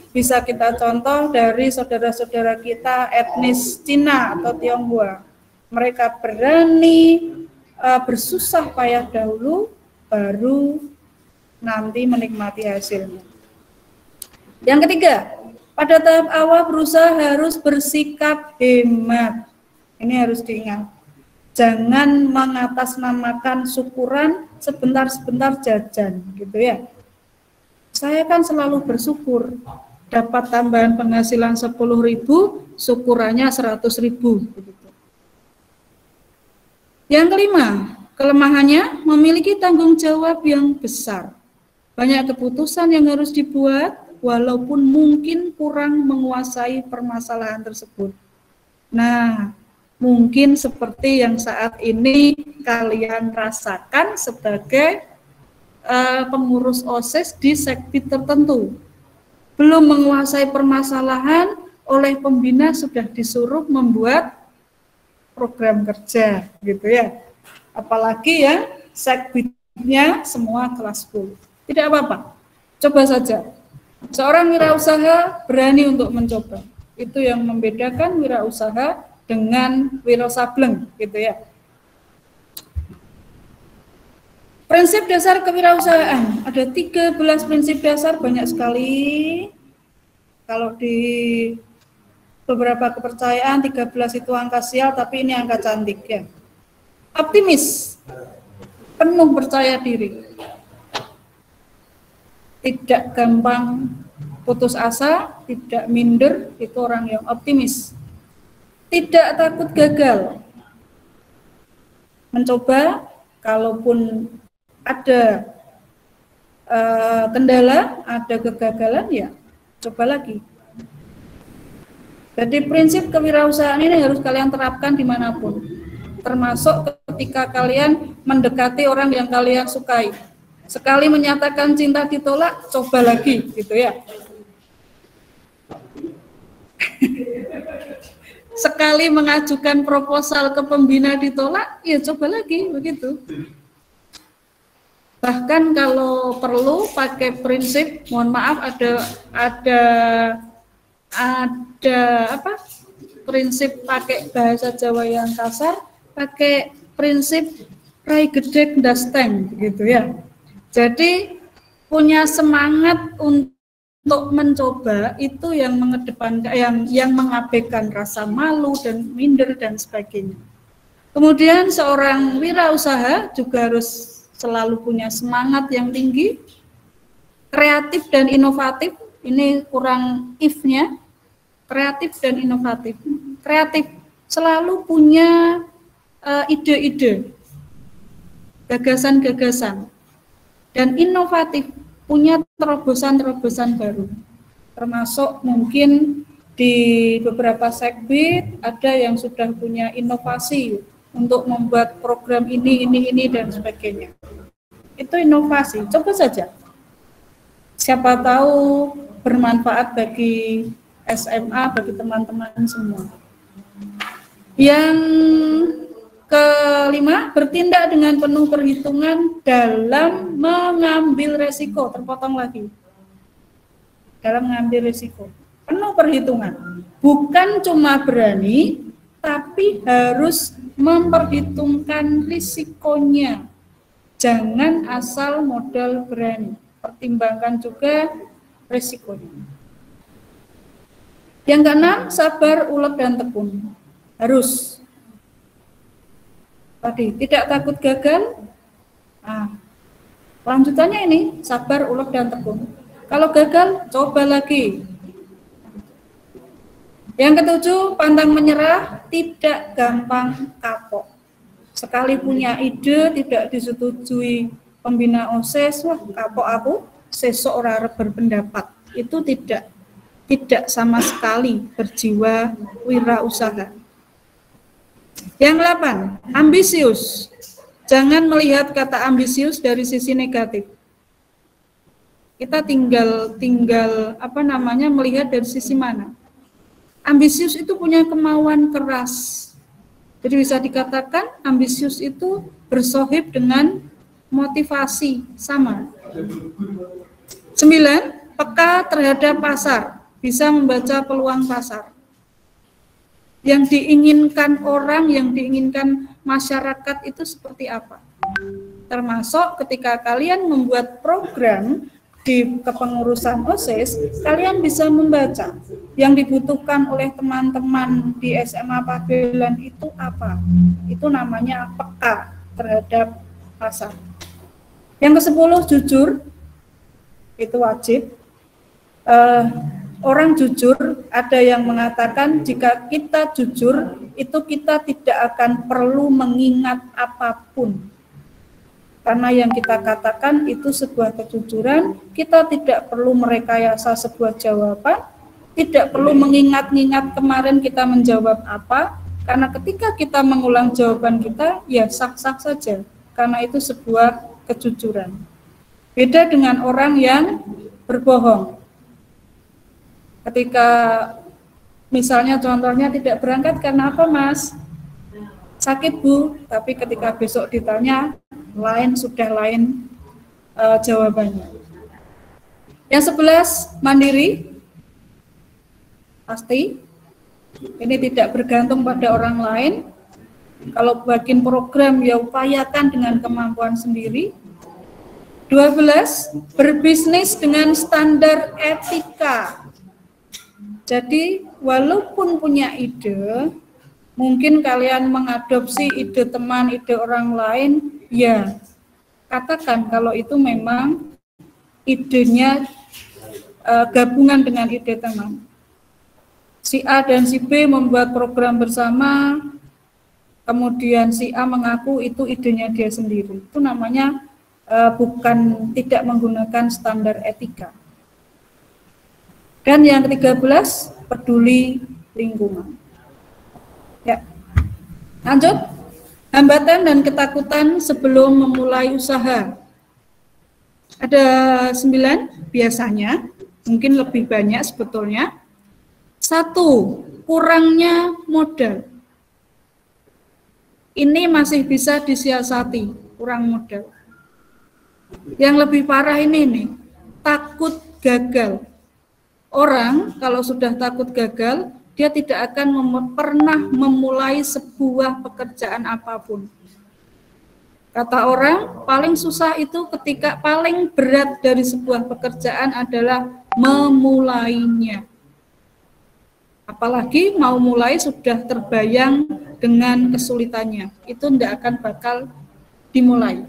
bisa kita contoh dari saudara-saudara kita etnis Cina atau Tionghoa. Mereka berani bersusah payah dahulu, baru nanti menikmati hasilnya. Yang ketiga, pada tahap awal berusaha harus bersikap hemat. Ini harus diingat. Jangan mengatasnamakan syukuran sebentar-sebentar jajan, gitu ya. Saya kan selalu bersyukur dapat tambahan penghasilan 10.000, syukurannya 100.000. Begitu. Yang kelima, kelemahannya memiliki tanggung jawab yang besar. Banyak keputusan yang harus dibuat, walaupun mungkin kurang menguasai permasalahan tersebut. Nah, mungkin seperti yang saat ini kalian rasakan sebagai pengurus OSIS di sekbid tertentu. Belum menguasai permasalahan, oleh pembina sudah disuruh membuat program kerja, gitu ya. Apalagi yang sekbidnya semua kelas 10. Tidak apa-apa, coba saja. Seorang wirausaha berani untuk mencoba. Itu yang membedakan wirausaha dengan wirasableng, gitu ya. Prinsip dasar kewirausahaan, ada 13 prinsip dasar, banyak sekali. Kalau di beberapa kepercayaan 13 itu angka sial, tapi ini angka cantik ya. Optimis, penuh percaya diri, tidak gampang putus asa, tidak minder, itu orang yang optimis. Tidak takut gagal, mencoba, kalaupun ada kendala, ada kegagalan, ya coba lagi. Jadi prinsip kewirausahaan ini harus kalian terapkan dimanapun, termasuk ketika kalian mendekati orang yang kalian sukai. Sekali menyatakan cinta ditolak, coba lagi, gitu ya. Sekali mengajukan proposal ke pembina ditolak, ya coba lagi, begitu. Bahkan kalau perlu pakai prinsip, mohon maaf, ada apa? Prinsip pakai bahasa Jawa yang kasar, pakai prinsip rai gedek ndasteng, gitu ya. Jadi punya semangat untuk mencoba, itu yang mengedepankan, yang mengabaikan rasa malu dan minder dan sebagainya. Kemudian seorang wirausaha juga harus selalu punya semangat yang tinggi, kreatif dan inovatif. Ini kurang if-nya, kreatif dan inovatif. Kreatif, selalu punya ide-ide, gagasan-gagasan, dan inovatif, punya terobosan-terobosan baru. Termasuk mungkin di beberapa sekbid ada yang sudah punya inovasi untuk membuat program ini, dan sebagainya. Itu inovasi, coba saja. Siapa tahu bermanfaat bagi SMA, bagi teman-teman semua. Yang kelima, bertindak dengan penuh perhitungan dalam mengambil resiko. Terpotong lagi. Dalam mengambil resiko. Penuh perhitungan. Bukan cuma berani, tapi harus memperhitungkan risikonya. Jangan asal modal berani. Pertimbangkan juga risikonya. Yang keenam, sabar, ulet, dan tekun. Harus. Tadi, tidak takut gagal. Nah, lanjutannya ini, sabar, ulet, dan tekun. Kalau gagal, coba lagi. Yang ketujuh, pantang menyerah, tidak gampang kapok. Sekali punya ide tidak disetujui pembina OSIS, wah kapok aku, sesuk ora berpendapat. Itu tidak sama sekali berjiwa wirausaha. Yang 8, ambisius. Jangan melihat kata ambisius dari sisi negatif. Kita tinggal melihat dari sisi mana. Ambisius itu punya kemauan keras. Jadi bisa dikatakan ambisius itu bersohib dengan motivasi sama. 9, peka terhadap pasar, bisa membaca peluang pasar. Yang diinginkan orang, yang diinginkan masyarakat itu seperti apa. Termasuk ketika kalian membuat program di kepengurusan OSIS, kalian bisa membaca yang dibutuhkan oleh teman-teman di SMA Pabelan itu apa. Itu namanya peka terhadap pasar. Yang ke-10, jujur. Itu wajib. Orang jujur, ada yang mengatakan jika kita jujur, itu kita tidak akan perlu mengingat apapun. Karena yang kita katakan itu sebuah kejujuran, kita tidak perlu merekayasa sebuah jawaban, tidak perlu mengingat-ingat kemarin kita menjawab apa, karena ketika kita mengulang jawaban kita, ya sah-sah saja, karena itu sebuah kejujuran. Beda dengan orang yang berbohong. Ketika misalnya contohnya tidak berangkat karena apa, Mas? Sakit, Bu, tapi ketika besok ditanya, sudah lain jawabannya. Yang 11, mandiri. Pasti ini tidak bergantung pada orang lain. Kalau bikin program ya upayakan dengan kemampuan sendiri. 12, berbisnis dengan standar etika. Jadi walaupun punya ide, mungkin kalian mengadopsi ide teman, ide orang lain, ya katakan kalau itu memang idenya gabungan dengan ide teman. Si A dan si B membuat program bersama, kemudian si A mengaku itu idenya dia sendiri. Itu namanya bukan tidak menggunakan standar etika. Dan yang ke-13, peduli lingkungan. Ya, lanjut. Hambatan dan ketakutan sebelum memulai usaha. Ada 9 biasanya, mungkin lebih banyak sebetulnya. 1, kurangnya modal. Ini masih bisa disiasati, kurang modal. Yang lebih parah ini nih, takut gagal. Orang kalau sudah takut gagal, dia tidak akan pernah memulai sebuah pekerjaan apapun. Kata orang, paling susah itu ketika paling berat dari sebuah pekerjaan adalah memulainya. Apalagi mau mulai sudah terbayang dengan kesulitannya. Itu tidak akan bakal dimulai.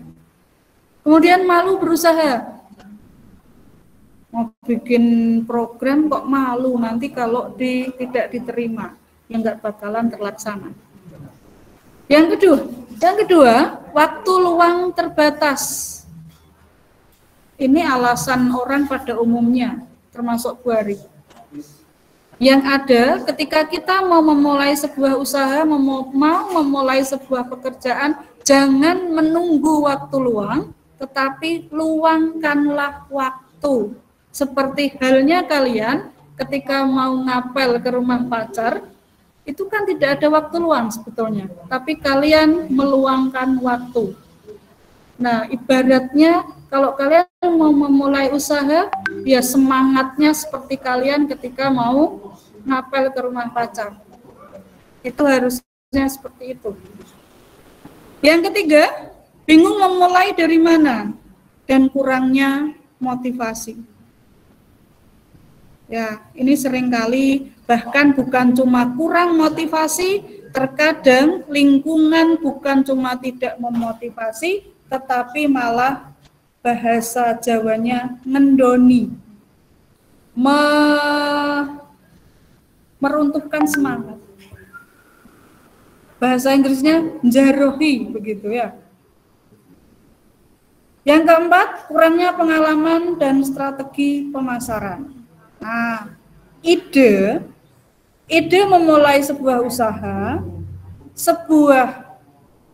Kemudian malu berusaha. Mau bikin program kok malu nanti kalau tidak diterima, yang nggak bakalan terlaksana. Yang kedua, waktu luang terbatas. Ini alasan orang pada umumnya, termasuk Bu Ari. Yang ada ketika kita mau memulai sebuah usaha, mau memulai sebuah pekerjaan, jangan menunggu waktu luang, tetapi luangkanlah waktu. Seperti halnya kalian ketika mau ngapel ke rumah pacar, itu kan tidak ada waktu luang sebetulnya, tapi kalian meluangkan waktu. Nah, ibaratnya kalau kalian mau memulai usaha, ya semangatnya seperti kalian ketika mau ngapel ke rumah pacar. Itu harusnya seperti itu. Yang ketiga, bingung memulai dari mana dan kurangnya motivasi. Ya, ini seringkali bahkan bukan cuma kurang motivasi, terkadang lingkungan bukan cuma tidak memotivasi, tetapi malah bahasa Jawanya ngendoni, meruntuhkan semangat. Bahasa Inggrisnya jarohi, begitu ya. Yang keempat, kurangnya pengalaman dan strategi pemasaran. Nah, ide memulai sebuah usaha, sebuah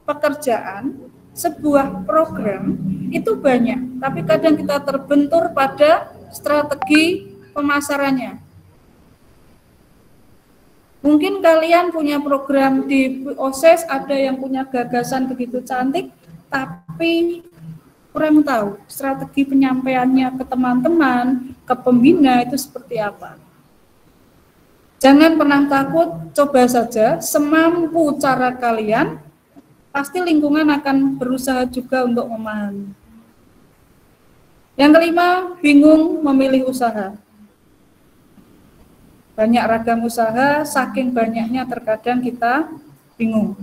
pekerjaan, sebuah program itu banyak, tapi kadang kita terbentur pada strategi pemasarannya. Mungkin kalian punya program di OSES, ada yang punya gagasan begitu cantik, tapi kurang tahu strategi penyampaiannya ke teman-teman, ke pembina itu seperti apa. Jangan pernah takut, coba saja semampu cara kalian, pasti lingkungan akan berusaha juga untuk memahami. Yang kelima, bingung memilih usaha. Banyak ragam usaha, saking banyaknya terkadang kita bingung.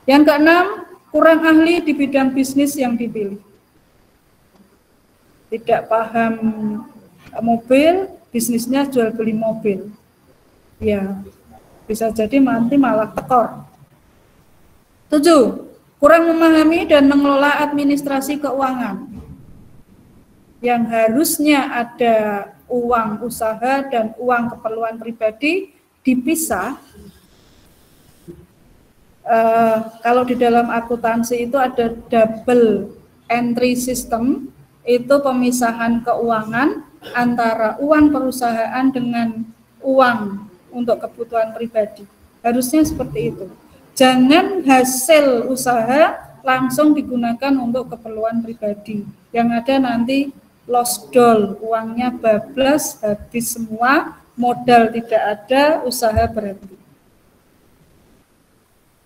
Yang keenam, kurang ahli di bidang bisnis yang dipilih. Tidak paham mobil, bisnisnya jual beli mobil. Ya, bisa jadi nanti malah tekor. 7. Kurang memahami dan mengelola administrasi keuangan. Yang harusnya ada uang usaha dan uang keperluan pribadi dipisah. Kalau di dalam akuntansi itu ada double entry system, itu pemisahan keuangan antara uang perusahaan dengan uang untuk kebutuhan pribadi. Harusnya seperti itu. Jangan hasil usaha langsung digunakan untuk keperluan pribadi. Yang ada nanti lost doll, uangnya bablas, habis semua, modal tidak ada, usaha berhenti.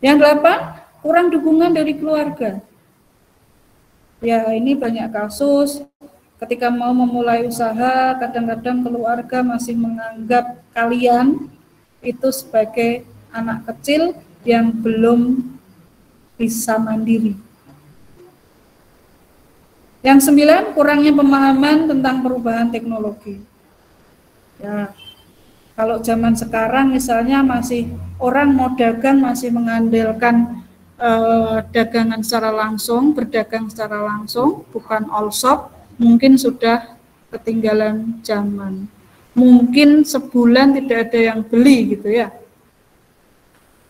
Yang 8, kurang dukungan dari keluarga. Ya, ini banyak kasus, ketika mau memulai usaha, kadang-kadang keluarga masih menganggap kalian itu sebagai anak kecil yang belum bisa mandiri. Yang 9, kurangnya pemahaman tentang perubahan teknologi. Ya, kalau zaman sekarang misalnya masih orang mau dagang masih mengandalkan dagangan secara langsung, berdagang secara langsung, bukan all shop, mungkin sudah ketinggalan zaman. Mungkin sebulan tidak ada yang beli gitu ya.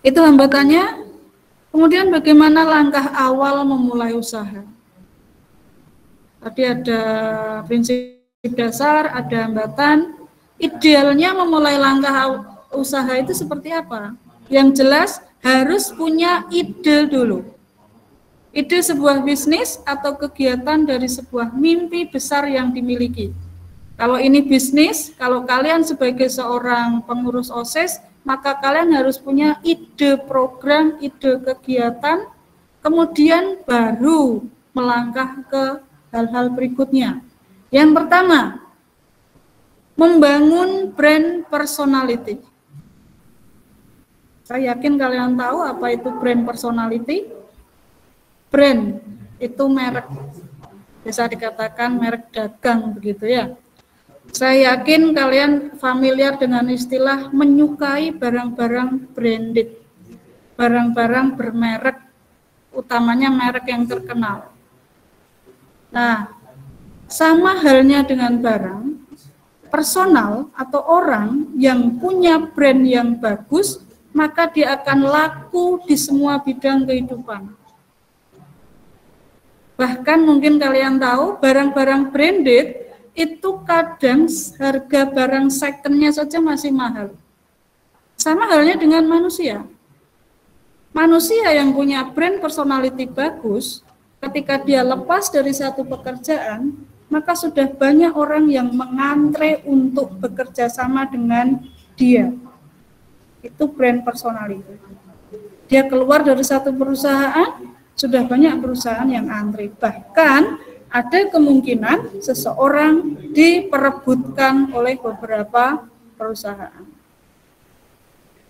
Itu hambatannya. Kemudian bagaimana langkah awal memulai usaha? Tadi ada prinsip dasar, ada hambatan. Idealnya memulai langkah usaha itu seperti apa? Yang jelas harus punya ide dulu. Ide sebuah bisnis atau kegiatan dari sebuah mimpi besar yang dimiliki. Kalau ini bisnis, kalau kalian sebagai seorang pengurus OSES, maka kalian harus punya ide program, ide kegiatan, kemudian baru melangkah ke hal-hal berikutnya. Yang pertama, membangun brand personality. Saya yakin kalian tahu apa itu brand personality. Brand itu merek, bisa dikatakan merek dagang begitu ya. Saya yakin kalian familiar dengan istilah menyukai barang-barang branded, barang-barang bermerek, utamanya merek yang terkenal. Nah, sama halnya dengan barang, personal atau orang yang punya brand yang bagus, maka dia akan laku di semua bidang kehidupan. Bahkan mungkin kalian tahu, barang-barang branded itu kadang harga barang second-nya saja masih mahal. Sama halnya dengan manusia. Manusia yang punya brand personality bagus, ketika dia lepas dari satu pekerjaan, maka sudah banyak orang yang mengantre untuk bekerja sama dengan dia. Itu brand personality. Dia keluar dari satu perusahaan, sudah banyak perusahaan yang antre. Bahkan ada kemungkinan seseorang diperebutkan oleh beberapa perusahaan.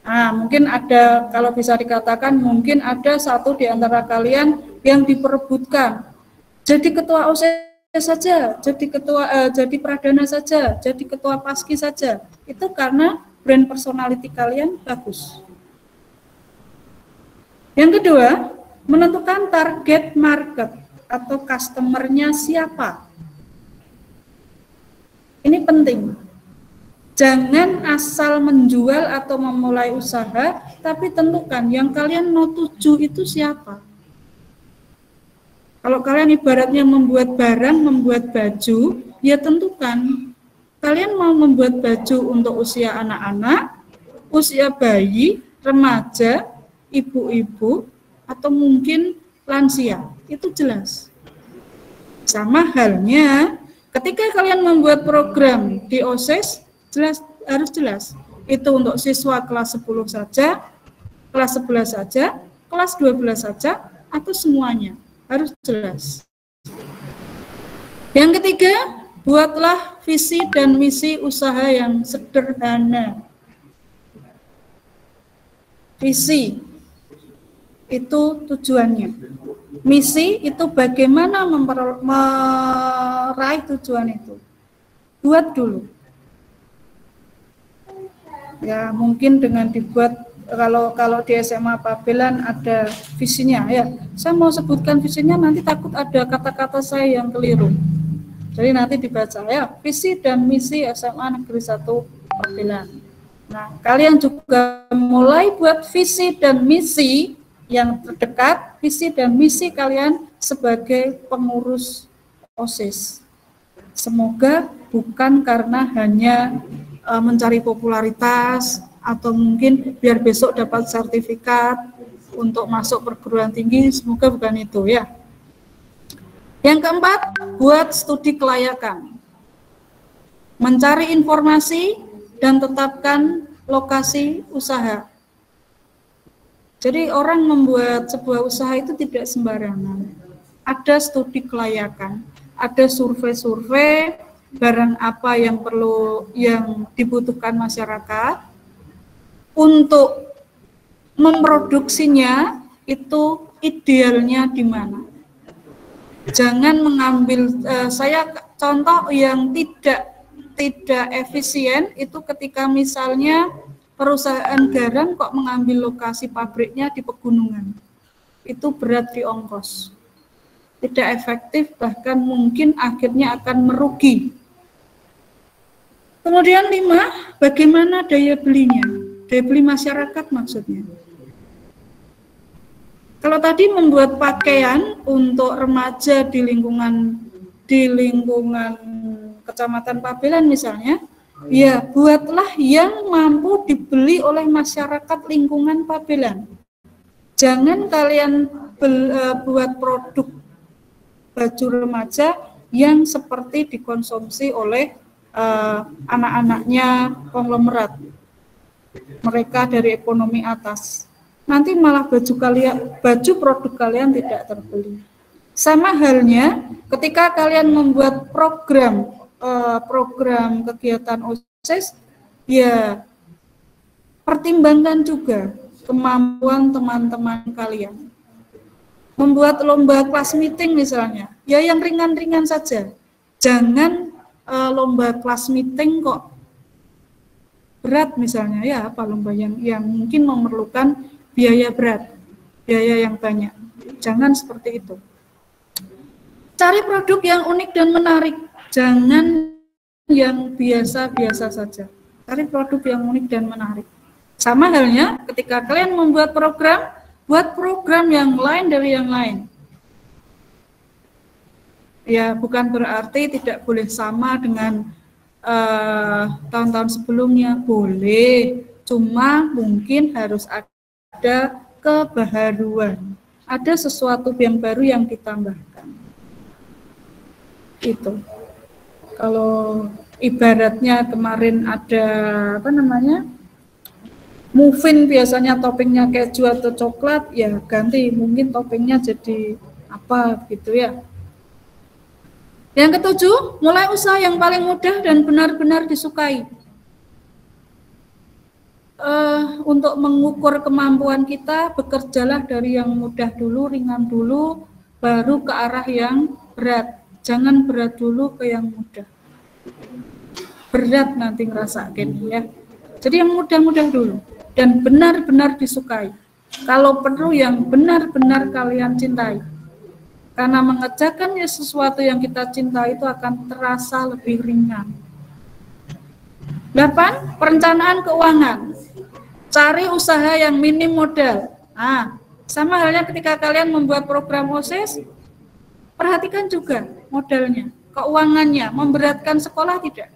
Nah, mungkin ada, kalau bisa dikatakan, mungkin ada satu di antara kalian yang diperebutkan. Jadi ketua OSES saja, jadi pradana saja, jadi ketua paski saja. Itu karena brand personality kalian bagus. Yang kedua, menentukan target market atau customer-nya siapa. Ini penting. Jangan asal menjual atau memulai usaha, tapi tentukan yang kalian mau tuju itu siapa. Kalau kalian ibaratnya membuat barang, membuat baju, ya tentukan kalian mau membuat baju untuk usia anak-anak, usia bayi, remaja, ibu-ibu, atau mungkin lansia. Itu jelas. Sama halnya ketika kalian membuat program di OSIS, harus jelas. Itu untuk siswa kelas 10 saja, kelas 11 saja, kelas 12 saja, atau semuanya. Harus jelas. Yang ketiga, buatlah visi dan misi usaha yang sederhana. Visi itu tujuannya. Misi itu bagaimana meraih tujuan itu. Buat dulu. Ya, mungkin dengan dibuat, kalau di SMA Pabelan ada visinya ya. Saya mau sebutkan visinya, nanti takut ada kata-kata saya yang keliru. Jadi nanti dibaca ya, visi dan misi SMA Negeri 1 Pabelan. Nah, kalian juga mulai buat visi dan misi yang terdekat, visi dan misi kalian sebagai pengurus OSIS. Semoga bukan karena hanya mencari popularitas atau mungkin biar besok dapat sertifikat untuk masuk perguruan tinggi, semoga bukan itu ya. Yang keempat, buat studi kelayakan. Mencari informasi dan tetapkan lokasi usaha. Jadi orang membuat sebuah usaha itu tidak sembarangan. Ada studi kelayakan, ada survei-survei barang apa yang dibutuhkan masyarakat untuk memproduksinya, itu idealnya di mana. Jangan mengambil saya contoh yang tidak efisien itu ketika misalnya perusahaan garam kok mengambil lokasi pabriknya di pegunungan. Itu berat di ongkos. Tidak efektif, bahkan mungkin akhirnya akan merugi. Kemudian 5, bagaimana daya belinya? Daya beli masyarakat maksudnya. Kalau tadi membuat pakaian untuk remaja di lingkungan Kecamatan Pabelan misalnya, ya, buatlah yang mampu dibeli oleh masyarakat lingkungan Pabelan. Jangan kalian buat produk baju remaja yang seperti dikonsumsi oleh anak-anaknya konglomerat. Mereka dari ekonomi atas. Nanti malah baju produk kalian tidak terbeli. Sama halnya ketika kalian membuat program kegiatan OSIS, ya pertimbangkan juga kemampuan teman-teman kalian. Membuat lomba kelas meeting misalnya, ya yang ringan-ringan saja. Jangan lomba kelas meeting kok berat misalnya, ya apa lomba yang mungkin memerlukan biaya berat, biaya yang banyak. Jangan seperti itu. Cari produk yang unik dan menarik. Jangan yang biasa-biasa saja. Cari produk yang unik dan menarik. Sama halnya ketika kalian membuat program, buat program yang lain dari yang lain. Ya, bukan berarti tidak boleh sama dengan tahun-tahun sebelumnya. Boleh, cuma mungkin harus ada kebaharuan. Ada sesuatu yang baru yang ditambahkan. Itu. Kalau ibaratnya kemarin ada muffin biasanya toppingnya keju atau coklat, ya ganti mungkin toppingnya jadi apa gitu ya. Yang ketujuh, mulai usaha yang paling mudah dan benar-benar disukai. Untuk mengukur kemampuan kita, bekerjalah dari yang mudah dulu, ringan dulu, baru ke arah yang berat. Jangan berat dulu ke yang mudah. Berat nanti ngerasain ya. Jadi yang mudah-mudah dulu dan benar-benar disukai. Kalau perlu yang benar-benar kalian cintai. Karena mengerjakan sesuatu yang kita cintai itu akan terasa lebih ringan. 8. Perencanaan keuangan. Cari usaha yang minim modal. Sama halnya ketika kalian membuat program OSIS, perhatikan juga modalnya, keuangannya, memberatkan sekolah tidak.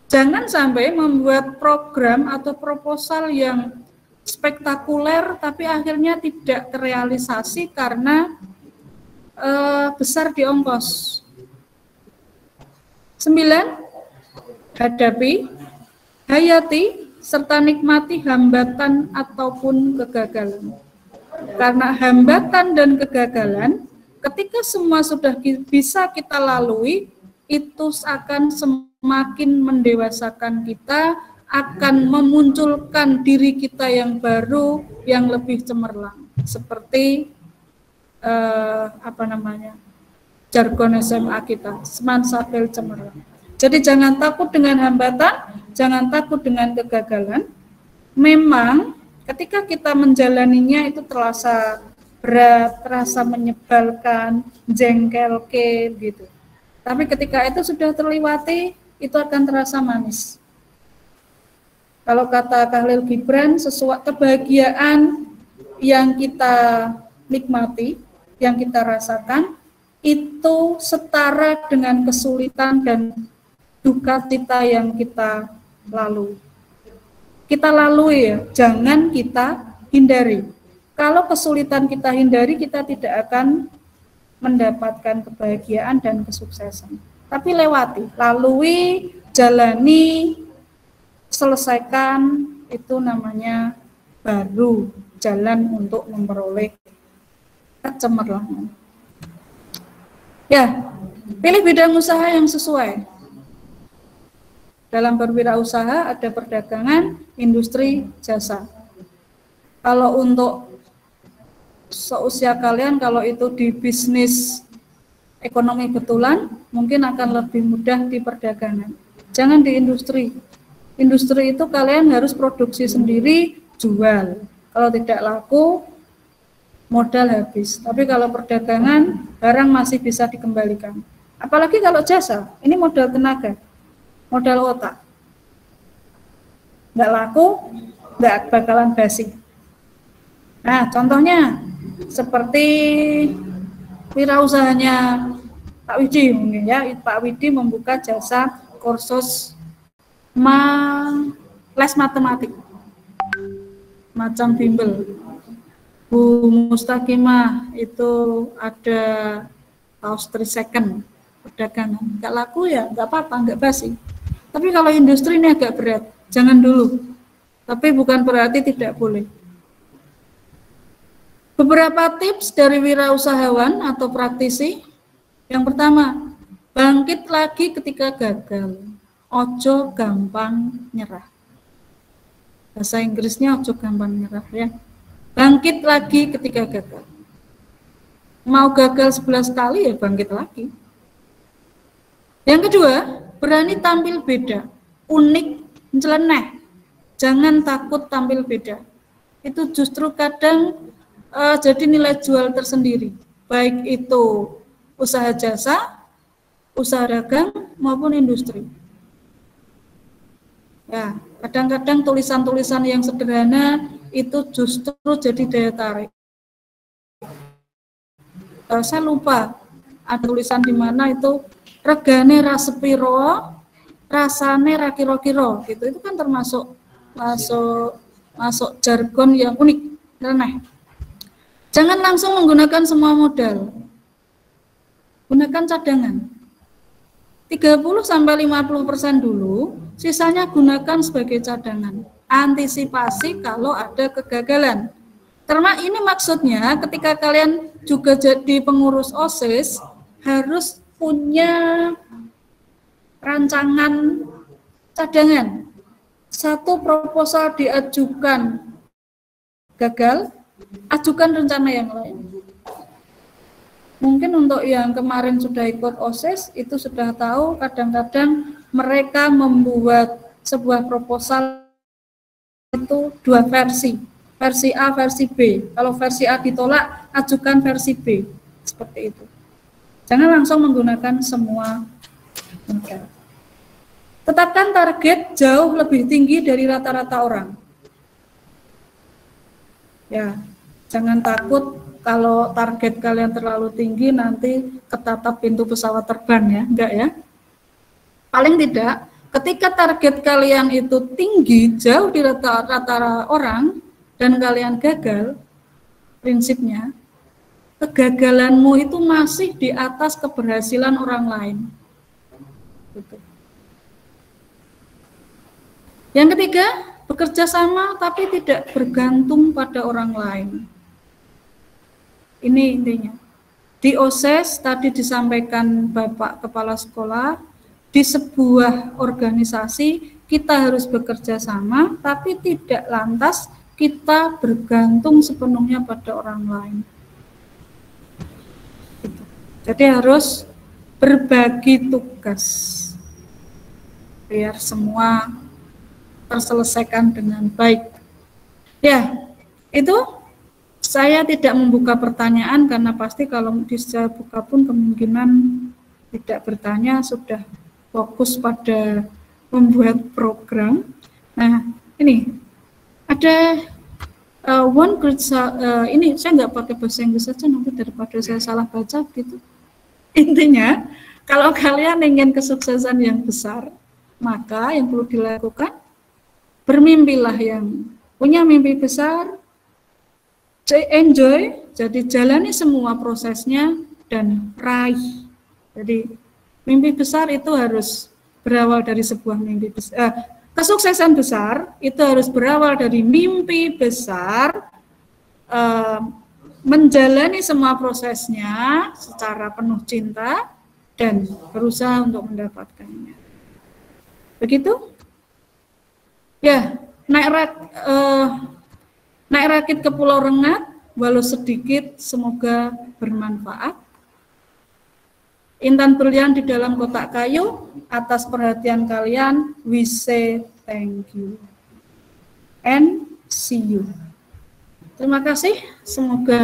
Jangan sampai membuat program atau proposal yang spektakuler tapi akhirnya tidak terrealisasi karena besar di ongkos. 9. Hadapi, hayati, serta nikmati hambatan ataupun kegagalan. Karena hambatan dan kegagalan, ketika semua sudah bisa kita lalui, itu akan semakin mendewasakan kita, akan memunculkan diri kita yang baru, yang lebih cemerlang. Seperti jargon SMA kita, semansabel cemerlang. Jadi jangan takut dengan hambatan, jangan takut dengan kegagalan. Memang ketika kita menjalaninya itu terasa berat, terasa menyebalkan, jengkelke gitu. Tapi ketika itu sudah terlewati, itu akan terasa manis. Kalau kata Khalil Gibran, sesuatu kebahagiaan yang kita nikmati, yang kita rasakan, itu setara dengan kesulitan dan duka cita yang kita lalui. Kita lalui ya, jangan kita hindari. Kalau kesulitan kita hindari, kita tidak akan mendapatkan kebahagiaan dan kesuksesan. Tapi lewati, lalui, jalani, selesaikan, itu namanya baru jalan untuk memperoleh kecemerlangan. Ya, pilih bidang usaha yang sesuai. Dalam berwirausaha ada perdagangan, industri, jasa. Kalau untuk seusia kalian, kalau itu di bisnis ekonomi betulan, mungkin akan lebih mudah di perdagangan. Jangan di industri. Industri itu kalian harus produksi sendiri, jual. Kalau tidak laku, modal habis. Tapi kalau perdagangan, barang masih bisa dikembalikan. Apalagi kalau jasa, ini modal tenaga, modal otak. Nggak laku, nggak bakalan basi. Nah, contohnya seperti wirausahanya Pak Widi mungkin ya. Pak Widi membuka jasa kursus les matematik macam bimbel. Bu Mustaqimah itu ada kaos 3 second perdagangan, nggak laku ya nggak apa-apa, nggak basi. Tapi kalau industri ini agak berat, jangan dulu. Tapi bukan berarti tidak boleh. Beberapa tips dari wirausahawan atau praktisi. Yang pertama, bangkit lagi ketika gagal. Ojo gampang nyerah. Bahasa Inggrisnya ojo gampang nyerah ya. Bangkit lagi ketika gagal. Mau gagal 11 kali ya bangkit lagi. Yang kedua, berani tampil beda, unik, nyeleneh. Jangan takut tampil beda. Itu justru kadang jadi nilai jual tersendiri. Baik itu usaha jasa, usaha dagang maupun industri. Ya, kadang-kadang tulisan-tulisan yang sederhana itu justru jadi daya tarik. Saya lupa ada tulisan di mana itu regane ra sepiro, rasane ra kira-kira gitu. Itu kan termasuk masuk jargon yang unik, aneh. Jangan langsung menggunakan semua modal. Gunakan cadangan. 30-50% dulu, sisanya gunakan sebagai cadangan. Antisipasi kalau ada kegagalan. Karena ini maksudnya ketika kalian juga jadi pengurus OSIS harus punya rancangan cadangan. Satu proposal diajukan gagal, ajukan rencana yang lain. Mungkin untuk yang kemarin sudah ikut OSIS itu sudah tahu kadang-kadang mereka membuat sebuah proposal itu dua versi A, versi B. Kalau versi A ditolak, ajukan versi B. Seperti itu. Jangan langsung menggunakan semua model. Tetapkan target jauh lebih tinggi dari rata-rata orang. Ya, jangan takut kalau target kalian terlalu tinggi nanti ketatap pintu pesawat terbang ya, enggak ya. Paling tidak, ketika target kalian itu tinggi, jauh di rata-rata orang, dan kalian gagal, prinsipnya, kegagalanmu itu masih di atas keberhasilan orang lain. Gitu. Yang ketiga, bekerja sama tapi tidak bergantung pada orang lain. Ini intinya. Di OSES tadi disampaikan Bapak Kepala Sekolah, di sebuah organisasi kita harus bekerja sama, tapi tidak lantas kita bergantung sepenuhnya pada orang lain. Jadi harus berbagi tugas, biar semua terselesaikan dengan baik. Ya, itu saya tidak membuka pertanyaan karena pasti kalau bisa buka pun kemungkinan tidak bertanya, sudah fokus pada membuat program. Nah, ini ada one great ini saya nggak pakai bahasa Inggris saja nanti daripada saya salah baca gitu. Intinya, kalau kalian ingin kesuksesan yang besar, maka yang perlu dilakukan bermimpilah yang punya mimpi besar, enjoy, jadi jalani semua prosesnya dan raih. Jadi mimpi besar itu harus berawal dari sebuah mimpi besar. Kesuksesan besar itu harus berawal dari mimpi besar, menjalani semua prosesnya secara penuh cinta dan berusaha untuk mendapatkannya. Begitu? Ya, naik rakit ke Pulau Rengat, walau sedikit, semoga bermanfaat. Intan berlian di dalam kotak kayu, atas perhatian kalian, we say thank you. And see you. Terima kasih, semoga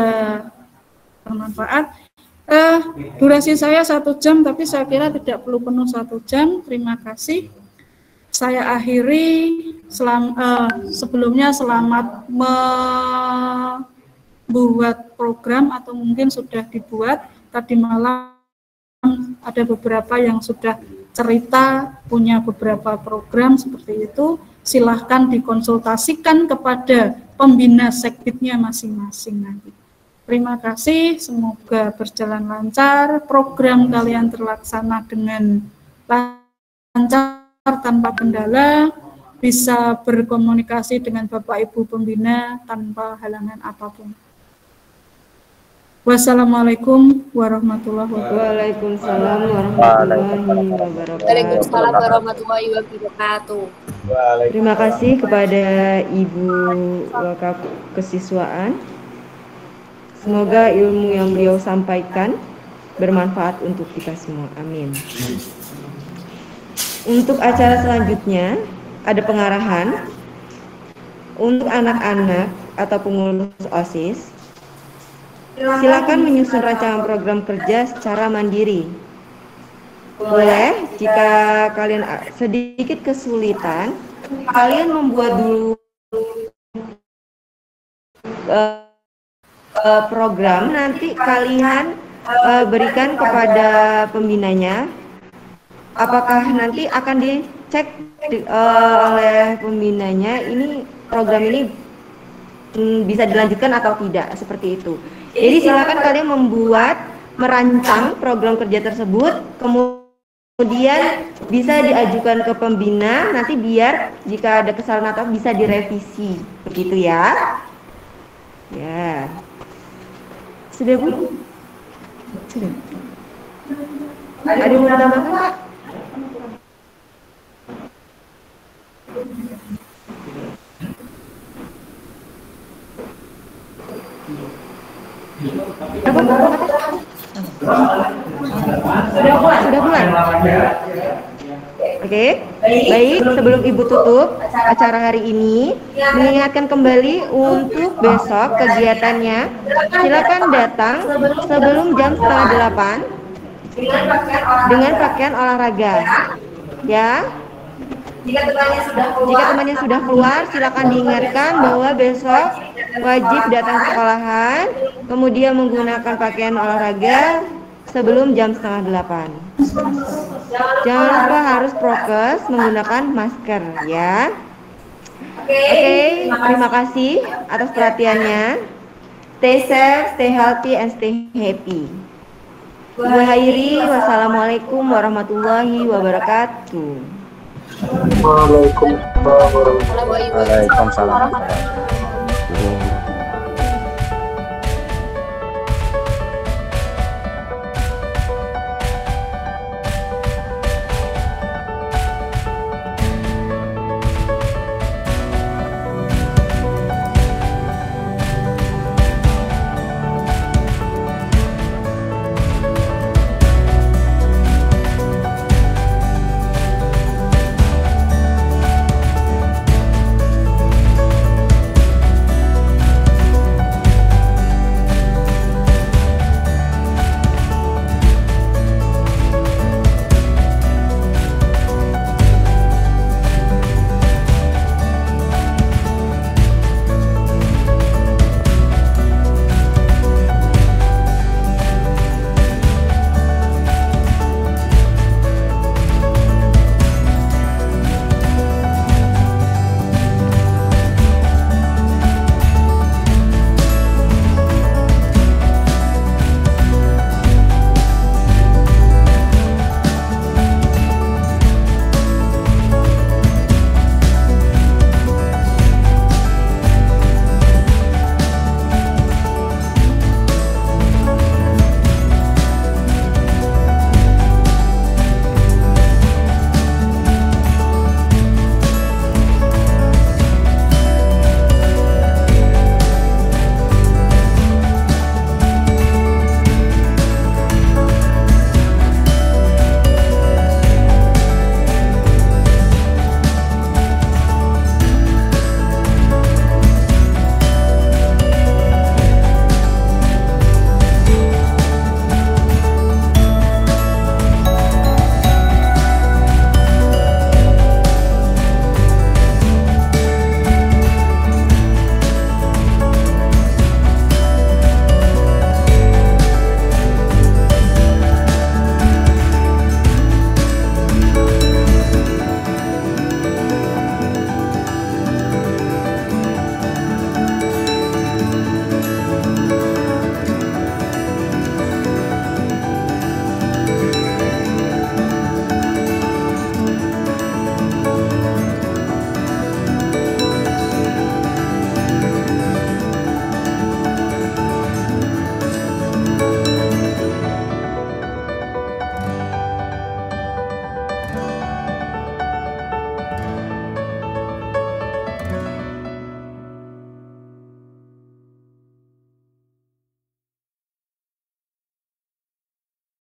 bermanfaat. Durasi saya 1 jam, tapi saya kira tidak perlu penuh 1 jam. Terima kasih. Saya akhiri, sebelumnya selamat membuat program atau mungkin sudah dibuat. Tadi malam ada beberapa yang sudah cerita punya beberapa program seperti itu. Silahkan dikonsultasikan kepada pembina sekbidnya masing-masing nanti. Terima kasih, semoga berjalan lancar, program kalian terlaksana dengan lancar tanpa kendala, bisa berkomunikasi dengan Bapak Ibu pembina tanpa halangan apapun. Wassalamualaikum warahmatullahi wabarakatuh. Waalaikumsalam warahmatullahi wabarakatuh. Waalaikumsalam warahmatullahi wabarakatuh. Terima kasih kepada Ibu Wakaf Kesiswaan. Semoga ilmu yang beliau sampaikan bermanfaat untuk kita semua. Amin. Untuk acara selanjutnya ada pengarahan untuk anak-anak atau pengurus OSIS. Silakan menyusun rancangan program kerja secara mandiri. Boleh, jika kalian sedikit kesulitan, kalian membuat dulu program, nanti kalian berikan kepada pembinanya. Apakah nanti akan dicek oleh pembinanya, ini program ini bisa dilanjutkan atau tidak, seperti itu. Jadi silakan kalian merancang program kerja tersebut, kemudian bisa diajukan ke pembina, nanti biar jika ada kesalahan atau bisa direvisi, begitu ya. Ya, sudah Bu? Sudah. Ada yang mau ditambahkan Pak? Sudah bulan. Oke. Baik, sebelum Ibu tutup acara hari ini, mengingatkan kembali untuk besok kegiatannya. Silakan datang sebelum jam 7:30 dengan pakaian olahraga. Ya. Jika temannya sudah keluar, silakan diingatkan bahwa besok wajib datang ke sekolahan, kemudian menggunakan pakaian olahraga sebelum jam 7:30. Jangan lupa harus prokes menggunakan masker ya. Oke, terima kasih atas perhatiannya. Stay safe, stay healthy, and stay happy. Ibu Hairi, wassalamualaikum warahmatullahi wabarakatuh. Waalaikumsalam warahmatullahi wabarakatuh. Waalaikumsalam.